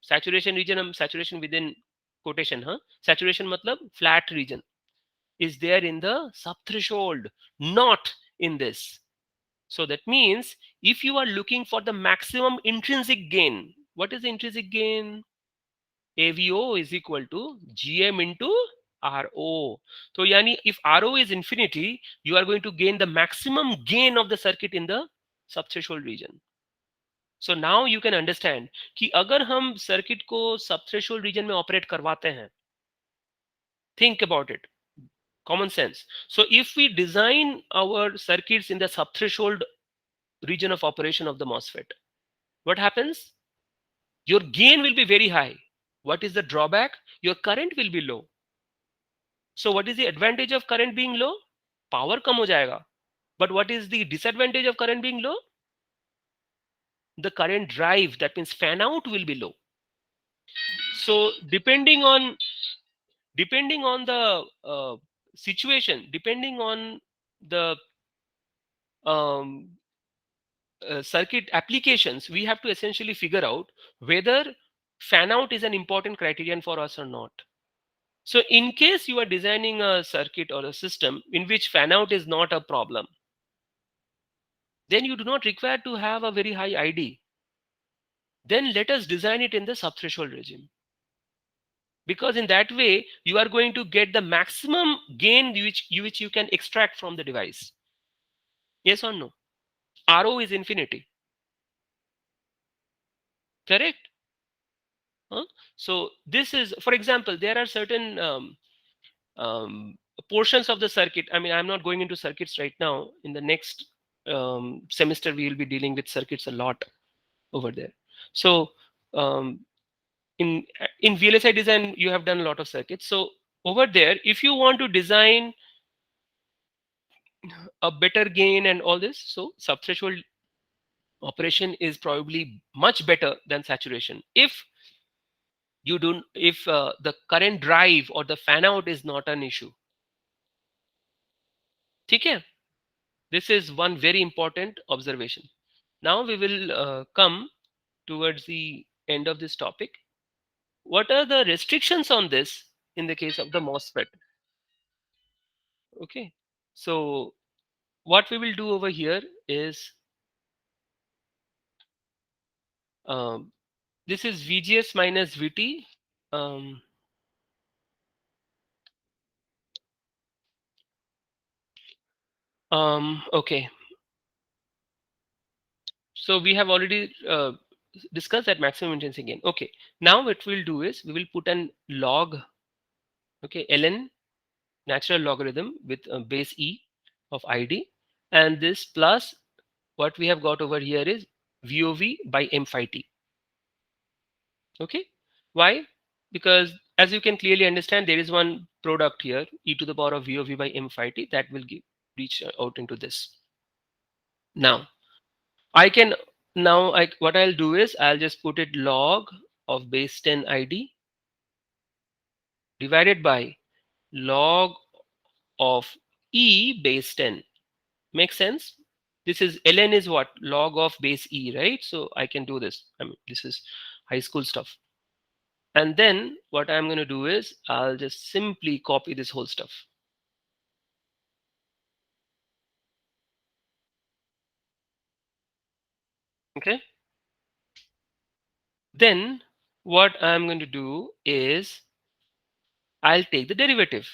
saturation within quotation, huh? Saturation matlab flat region is there in the subthreshold, not in this. So that means if you are looking for the maximum intrinsic gain, what is the intrinsic gain? AVO is equal to GM into RO. So yani if RO is infinity, you are going to gain the maximum gain of the circuit in the subthreshold region. So now you can understand कि अगर हम circuit को subthreshold region में operate करवाते हैं, think about it. Common sense. So if we design our circuits in the subthreshold region of operation of the MOSFET, what happens? Your gain will be very high. What is the drawback? Your current will be low. So what is the advantage of current being low? Power कम हो जाएगा. But what is the disadvantage of current being low? The current drive, that means fan out, will be low. So depending on the situation, depending on the um, circuit applications, we have to essentially figure out whether fan out is an important criterion for us or not. So in case you are designing a circuit or a system in which fan out is not a problem, then you do not require to have a very high ID. Then let us design it in the subthreshold regime. Because in that way, you are going to get the maximum gain which you can extract from the device. Yes or no? RO is infinity. Correct? Huh? So this is, for example, there are certain portions of the circuit. I mean, I'm not going into circuits right now. In the next semester, we will be dealing with circuits a lot over there. So um, in VLSI design, you have done a lot of circuits. So over there, if you want to design a better gain and all this, so subthreshold operation is probably much better than saturation. If you don't, if the current drive or the fan out is not an issue. Okay? This is one very important observation. Now we will come towards the end of this topic. What are the restrictions on this in the case of the MOSFET? Okay. So what we will do over here is um, this is VGS minus VT. Um, okay. So we have already discussed that maximum intensity gain. Okay, now what we'll do is we will put an log, okay, ln natural logarithm with base e of id, and this plus what we have got over here is VOV by m phi t. Okay, why? Because as you can clearly understand, there is one product here, e to the power of VOV by m phi t, that will give, reach out into this. Now I can, now what I'll do is I'll just put it log of base 10 id divided by log of e base 10. Makes sense? This is ln is what? Log of base e, right? So I can do this. I mean, this is high school stuff. And then what I'm going to do is I'll just simply copy this whole stuff. Okay. Then what I'm going to do is I'll take the derivative.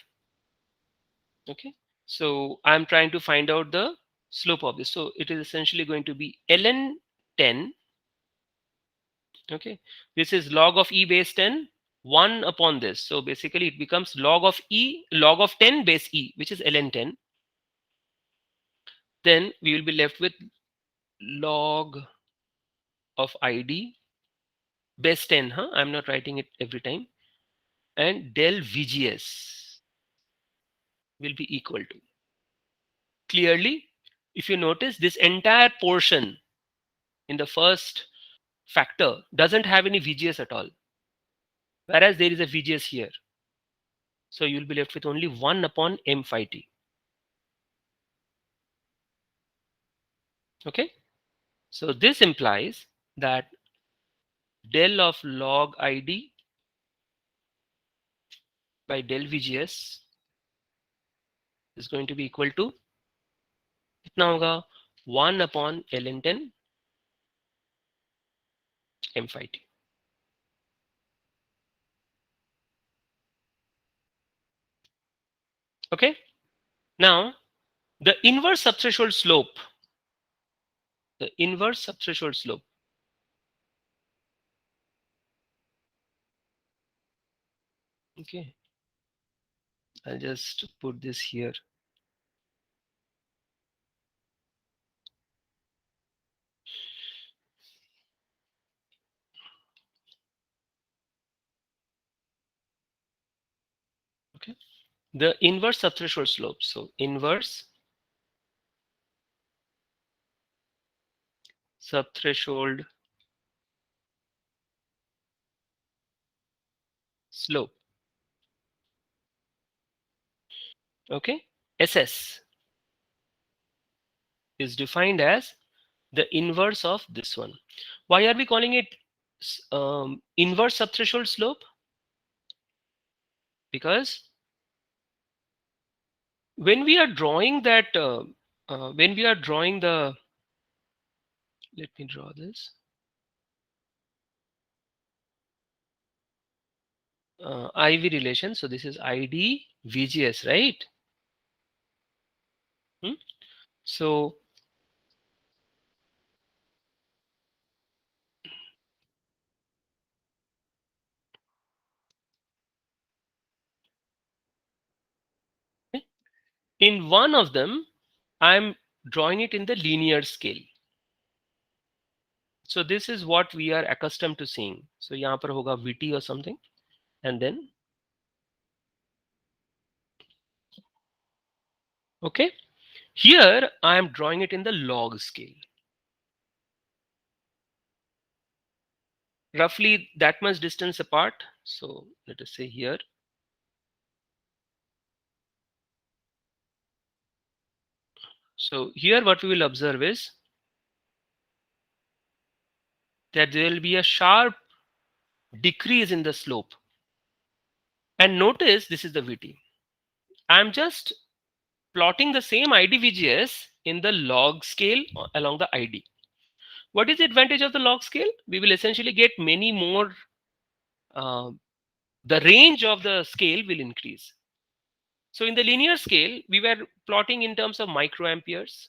Okay. So I'm trying to find out the slope of this. So it is essentially going to be ln 10. Okay. This is log of e base 10, 1 upon this. So basically it becomes log of e, log of 10 base e, which is ln 10. Then we will be left with log of id base 10. I'm not writing it every time. And del VGS will be equal to. Clearly, if you notice, this entire portion in the first factor doesn't have any VGS at all, whereas there is a VGS here. So you'll be left with only 1 upon m phi t. Okay. So this implies that del of log id by del VGS is going to be equal to कितना होगा 1 upon ln 10 m phi t. Okay. Now the inverse subthreshold slope, the inverse subthreshold slope. Okay. I'll just put this here. Okay. The inverse subthreshold slope. So inverse subthreshold slope. Okay. SS is defined as the inverse of this one. Why are we calling it inverse subthreshold slope? Because when we are drawing that, when we are drawing the, let me draw this. IV relation. So this is ID VGS, right? So in one of them, I'm drawing it in the linear scale. So this is what we are accustomed to seeing. So यहाँ पर होगा VT or something, and then okay, here I am drawing it in the log scale. Roughly that much distance apart. So let us say here. So here what we will observe is that there will be a sharp decrease in the slope. And notice this is the VT. I'm just plotting the same IDVGS in the log scale along the ID. What is the advantage of the log scale? We will essentially get many more, the range of the scale will increase. So in the linear scale, we were plotting in terms of microamperes.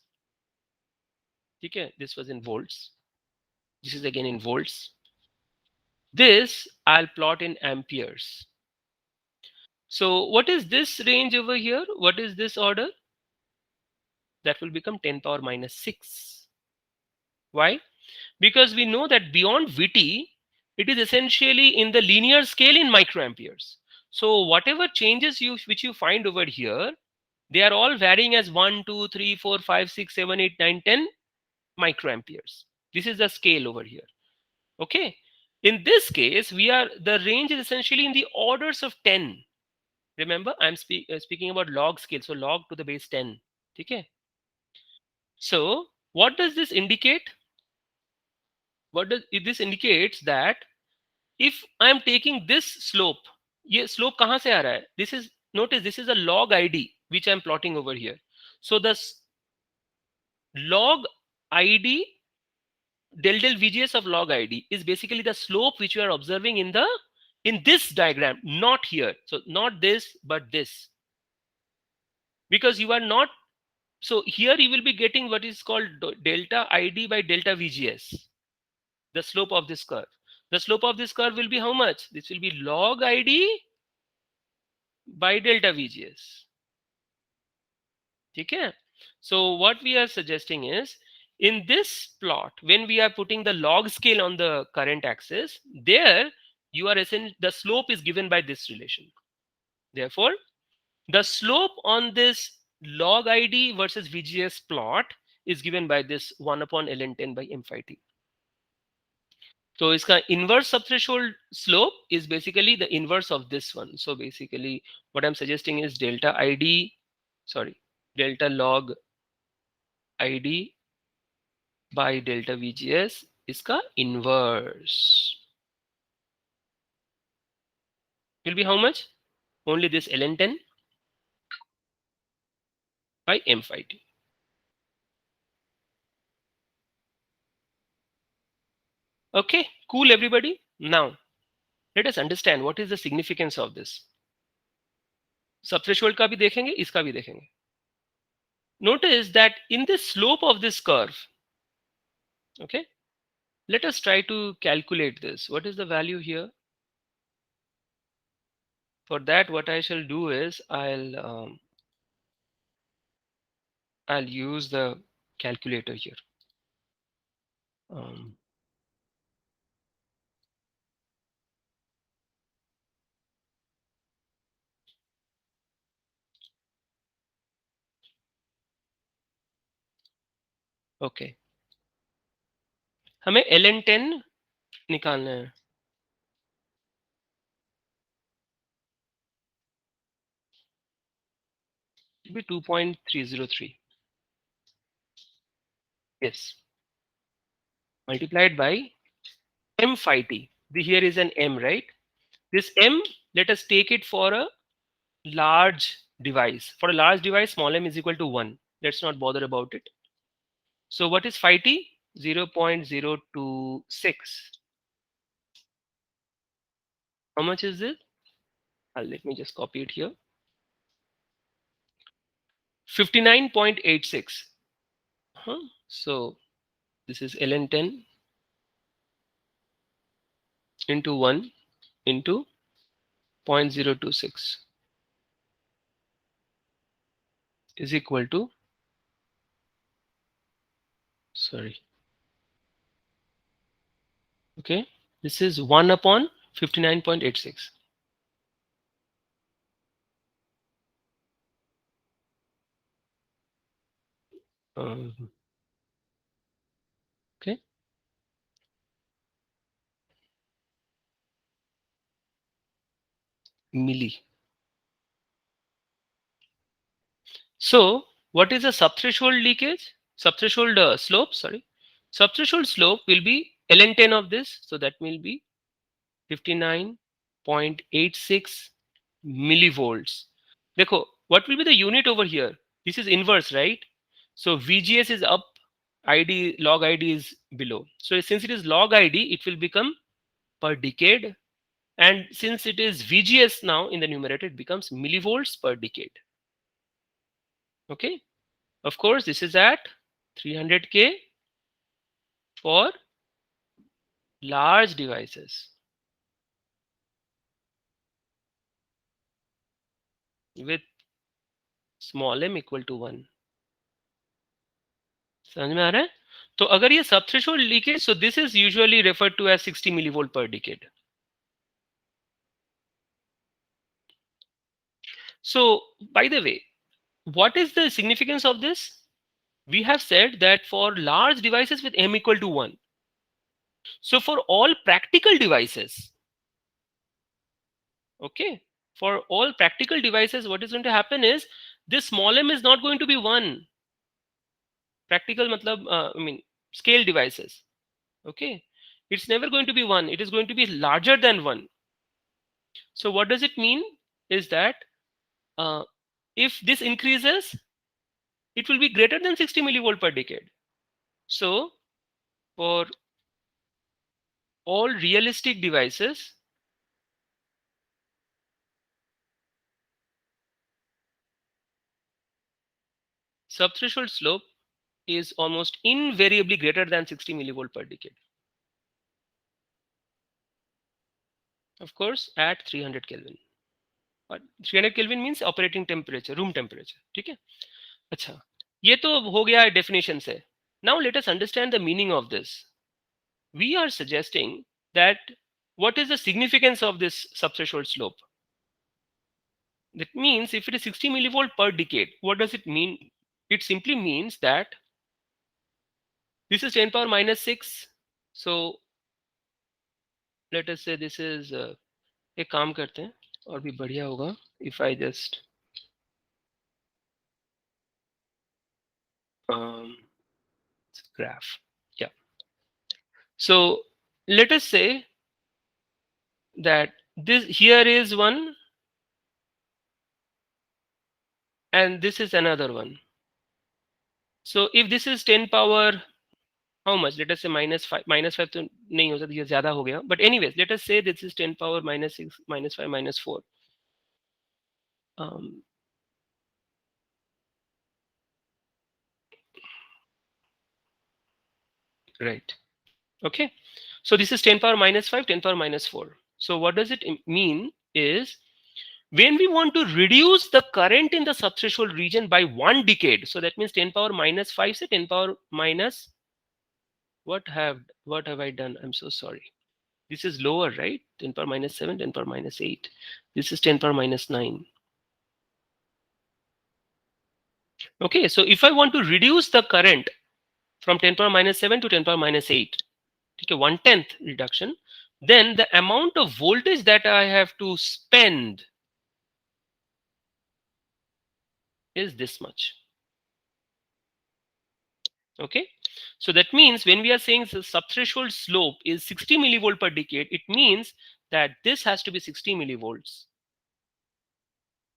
Okay, this was in volts. This is again in volts. This I'll plot in amperes. So what is this range over here? What is this order? That will become 10 power minus 6. Why? Because we know that beyond Vt, it is essentially in the linear scale in microamperes. So whatever changes which you find over here, they are all varying as 1, 2, 3, 4, 5, 6, 7, 8, 9, 10 microamperes. This is the scale over here. Okay. In this case, the range is essentially in the orders of 10. Remember, I'm speaking about log scale. So log to the base 10. Okay. So what does this indicate? This indicates that if I am taking this slope, ये slope कहाँ से आ रहा है? This is, notice this is a log ID which I am plotting over here. So the log ID del VGS of log ID is basically the slope which you are observing in this diagram, not here. So not this, but this, because you are not. So here you will be getting what is called delta ID by delta VGS, the slope of this curve. The slope of this curve will be how much? This will be log ID by delta VGS. Okay. So what we are suggesting is, in this plot, when we are putting the log scale on the current axis, there you are the slope is given by this relation. Therefore, the slope on this log ID versus VGS plot is given by this 1 upon ln10 by m phi t. So iska inverse subthreshold slope is basically the inverse of this one. So basically what I'm suggesting is delta log ID by delta VGS iska inverse will be how much? Only this ln10 by m phi t. Okay, cool everybody. Now let us understand what is the significance of this. Subthreshold का भी देखेंगे, इसका भी देखेंगे. Notice that in the slope of this curve, okay, let us try to calculate this. What is the value here? For that, what I shall do is I'll use the calculator here. Okay, हमें ln10 निकालना है. It will be 2.303. Yes, multiplied by m phi t. Here is an m, right? This m, let us take it for a large device. For a large device, small m is equal to 1. Let's not bother about it. So what is phi t? 0.026. How much is it? Let me just copy it here. 59.86. So this is ln10 into 1 into 0.026 is equal to, okay, this is 1 upon 59.86. Okay. Milli. So what is the subthreshold leakage? Subthreshold slope, sorry. Subthreshold slope will be ln10 of this. So that will be 59.86 millivolts. Dekho, what will be the unit over here? This is inverse, right? So VGS is up, log ID is below. So since it is log ID, it will become per decade. And since it is VGS now in the numerator, it becomes millivolts per decade. Okay. Of course, this is at 300K for large devices with small m equal to 1. समझ में आ रहा है? तो अगर ये सब threshold leakage, so this is usually referred to as 60 millivolt per decade. So, by the way, what is the significance of this? We have said that for large devices with m equal to 1, so for all practical devices, okay, for all practical devices, what is going to happen is this small m is not going to be 1. Practical matlab, I mean, scale devices, okay, it's never going to be 1. It is going to be larger than 1. So what does it mean is that uh, if this increases, it will be greater than 60 millivolt per decade. So for all realistic devices, subthreshold slope is almost invariably greater than 60 millivolt per decade. Of course, at 300 Kelvin. But 300 Kelvin means operating temperature, room temperature. ठीक है? अच्छा, ये तो हो गया definition से. Now let us understand the meaning of this. We are suggesting that what is the significance of this subthreshold slope? That means if it is 60 millivolt per decade, what does it mean? It simply means that this is 10 power minus 6. So let us say this is एक काम करते हैं और भी बढ़िया होगा if I just graph. Yeah. So let us say that this here is one and this is another one. So if this is 10 power, how much? Let us say minus 5. Minus 5 तो नहीं हो सकता, ये ज़्यादा हो गया. But anyways, let us say this is 10 power minus 6, minus 5, minus 4. Right. Okay. So this is 10 power minus 5, 10 power minus 4. So what does it mean is when we want to reduce the current in the subthreshold region by 1 decade, so that means 10 power minus 5 say 10 power minus, what have I done? I'm so sorry. This is lower, right? 10 power minus 7, 10 power minus 8. This is 10 power minus 9. Okay, so if I want to reduce the current from 10 power minus 7 to 10 power minus 8, okay, 1/10 reduction, then the amount of voltage that I have to spend is this much. Okay, so that means when we are saying the subthreshold slope is 60 millivolt per decade, it means that this has to be 60 millivolts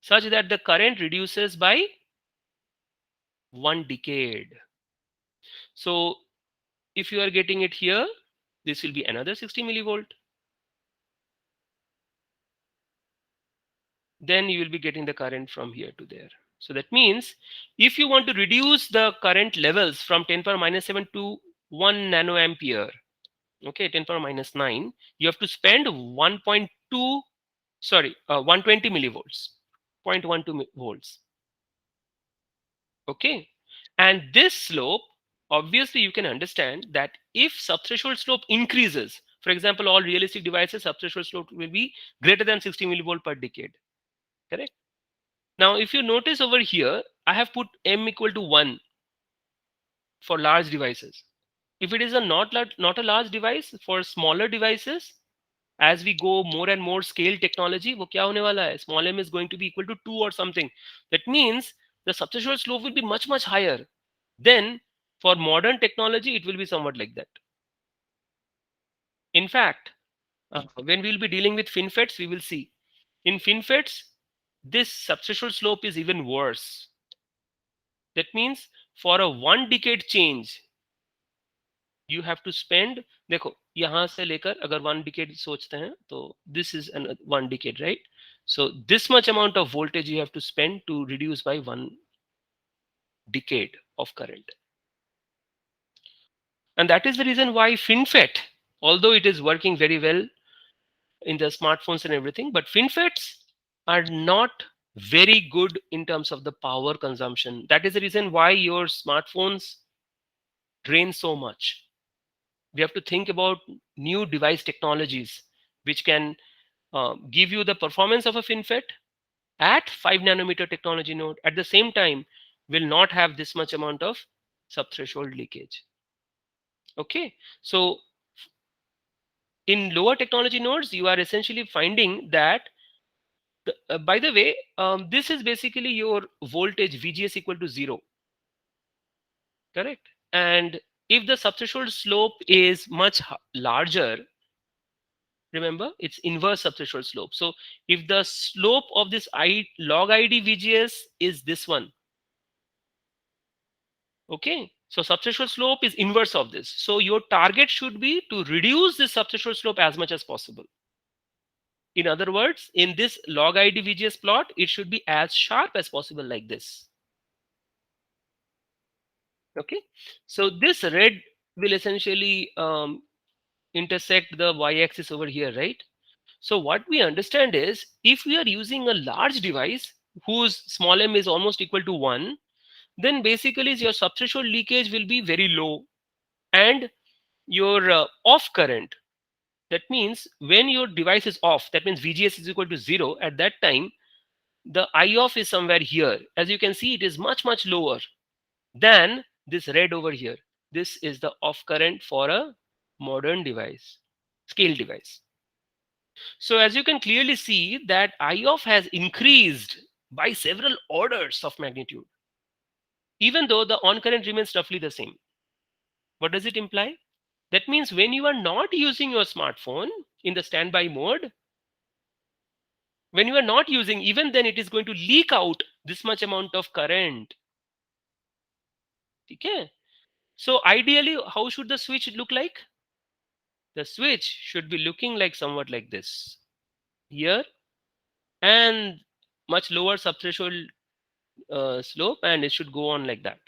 such that the current reduces by 1 decade. So if you are getting it here, this will be another 60 millivolt. Then you will be getting the current from here to there. So that means if you want to reduce the current levels from 10 power minus 7 to 1 nanoampere, okay, 10 power minus 9, you have to spend 120 millivolts, 0.12 volts. Okay, and this slope, obviously you can understand that if subthreshold slope increases, for example, all realistic devices subthreshold slope will be greater than 60 millivolt per decade, correct? Now if you notice over here, I have put m equal to 1 for large devices. If it is a not a large device, for smaller devices, as we go more and more scale technology, वो क्या होने वाला है? Small m is going to be equal to 2 or something. That means the subthreshold slope will be much higher. Then for modern technology, it will be somewhat like that. In fact, when we will be dealing with FinFETs, we will see. In FinFETs, this subthreshold slope is even worse. That means for a 1 decade change, you have to spend, देखो यहाँ से लेकर अगर 1 decade सोचते हैं तो this is 1 decade, right? So this much amount of voltage you have to spend to reduce by 1 decade of current. And that is the reason why FinFET although it is working very well in the smartphones and everything, but FinFETs are not very good in terms of the power consumption. That is the reason why your smartphones drain so much. We have to think about new device technologies which can give you the performance of a FinFET at 5 nanometer technology node. At the same time, will not have this much amount of subthreshold leakage. Okay, so in lower technology nodes, you are essentially finding that by the way, this is basically your voltage VGS equal to 0, correct? And if the subthreshold slope is much larger, remember it's inverse subthreshold slope. So if the slope of this log ID VGS is this one, okay, so subthreshold slope is inverse of this. So your target should be to reduce this subthreshold slope as much as possible. In other words, in this log ID VGS plot, it should be as sharp as possible like this. Okay, so this red will essentially intersect the y-axis over here, right? So what we understand is if we are using a large device whose small m is almost equal to 1, then basically your subthreshold leakage will be very low, and your off current, that means when your device is off, that means VGS is equal to 0, at that time the I off is somewhere here. As you can see, it is much lower than this red over here. This is the off current for a modern device, scale device. So as you can clearly see that I off has increased by several orders of magnitude, even though the on current remains roughly the same. What does it imply? That means when you are not using your smartphone in the standby mode, when you are not using, even then it is going to leak out this much amount of current. Okay. So ideally, how should the switch look like? The switch should be looking like somewhat like this here, and much lower subthreshold slope, and it should go on like that.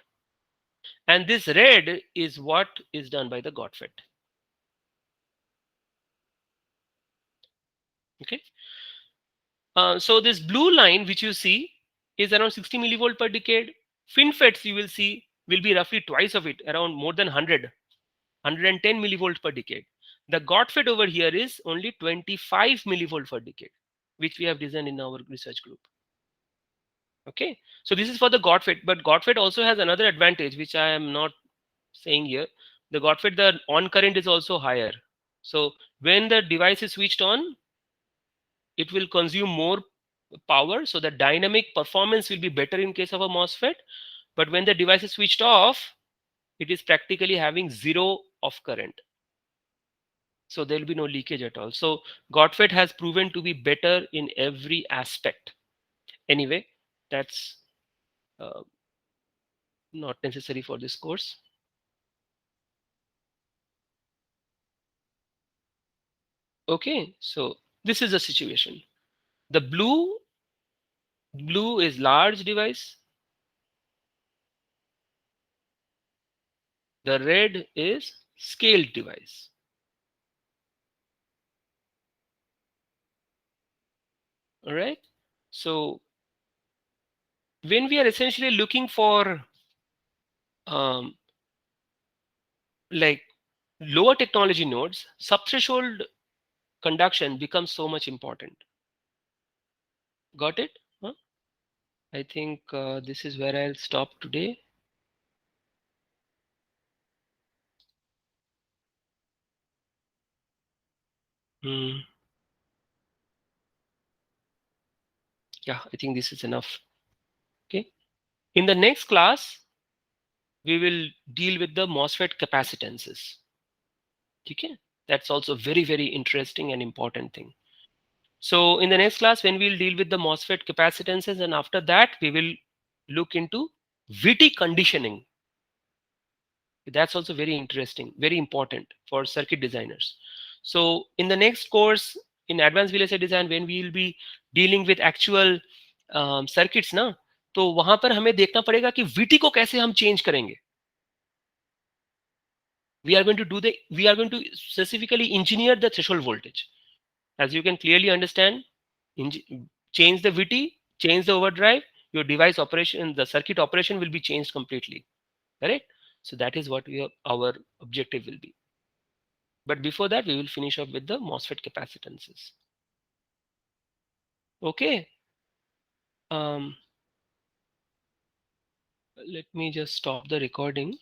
And this red is what is done by the GOTFET. Okay. So this blue line which you see is around 60 millivolt per decade. FinFETs you will see will be roughly twice of it, around more than 110 millivolt per decade. The GOTFET over here is only 25 millivolt per decade, which we have designed in our research group. Okay, so this is for the GOTFET, but GOTFET also has another advantage which I am not saying here. The GOTFET, the on current is also higher. So when the device is switched on, it will consume more power, so the dynamic performance will be better in case of a MOSFET. But when the device is switched off, it is practically having zero off current, so there will be no leakage at all. So GOTFET has proven to be better in every aspect. Anyway, that's not necessary for this course. Okay, so this is the situation. The blue is large device, the red is scaled device. All right, so when we are essentially looking for like lower technology nodes, subthreshold conduction becomes so much important. Got it? Huh? I think this is where I'll stop today. Yeah, I think this is enough. Okay. In the next class, we will deal with the MOSFET capacitances. Okay. That's also very interesting and important thing. So in the next class, when we'll deal with the MOSFET capacitances, and after that, we will look into VT conditioning. That's also very interesting, very important for circuit designers. So in the next course in advanced VLSI design, when we will be dealing with actual circuits ना, तो वहां पर हमें देखना पड़ेगा कि VT को कैसे हम चेंज करेंगे. We are going to specifically engineer the threshold voltage. As you can clearly understand, change the VT, change the overdrive, your device operation, the circuit operation will be changed completely. Correct? So that is what our objective will be. But before that, we will finish up with the MOSFET capacitances. Okay. Let me just stop the recording.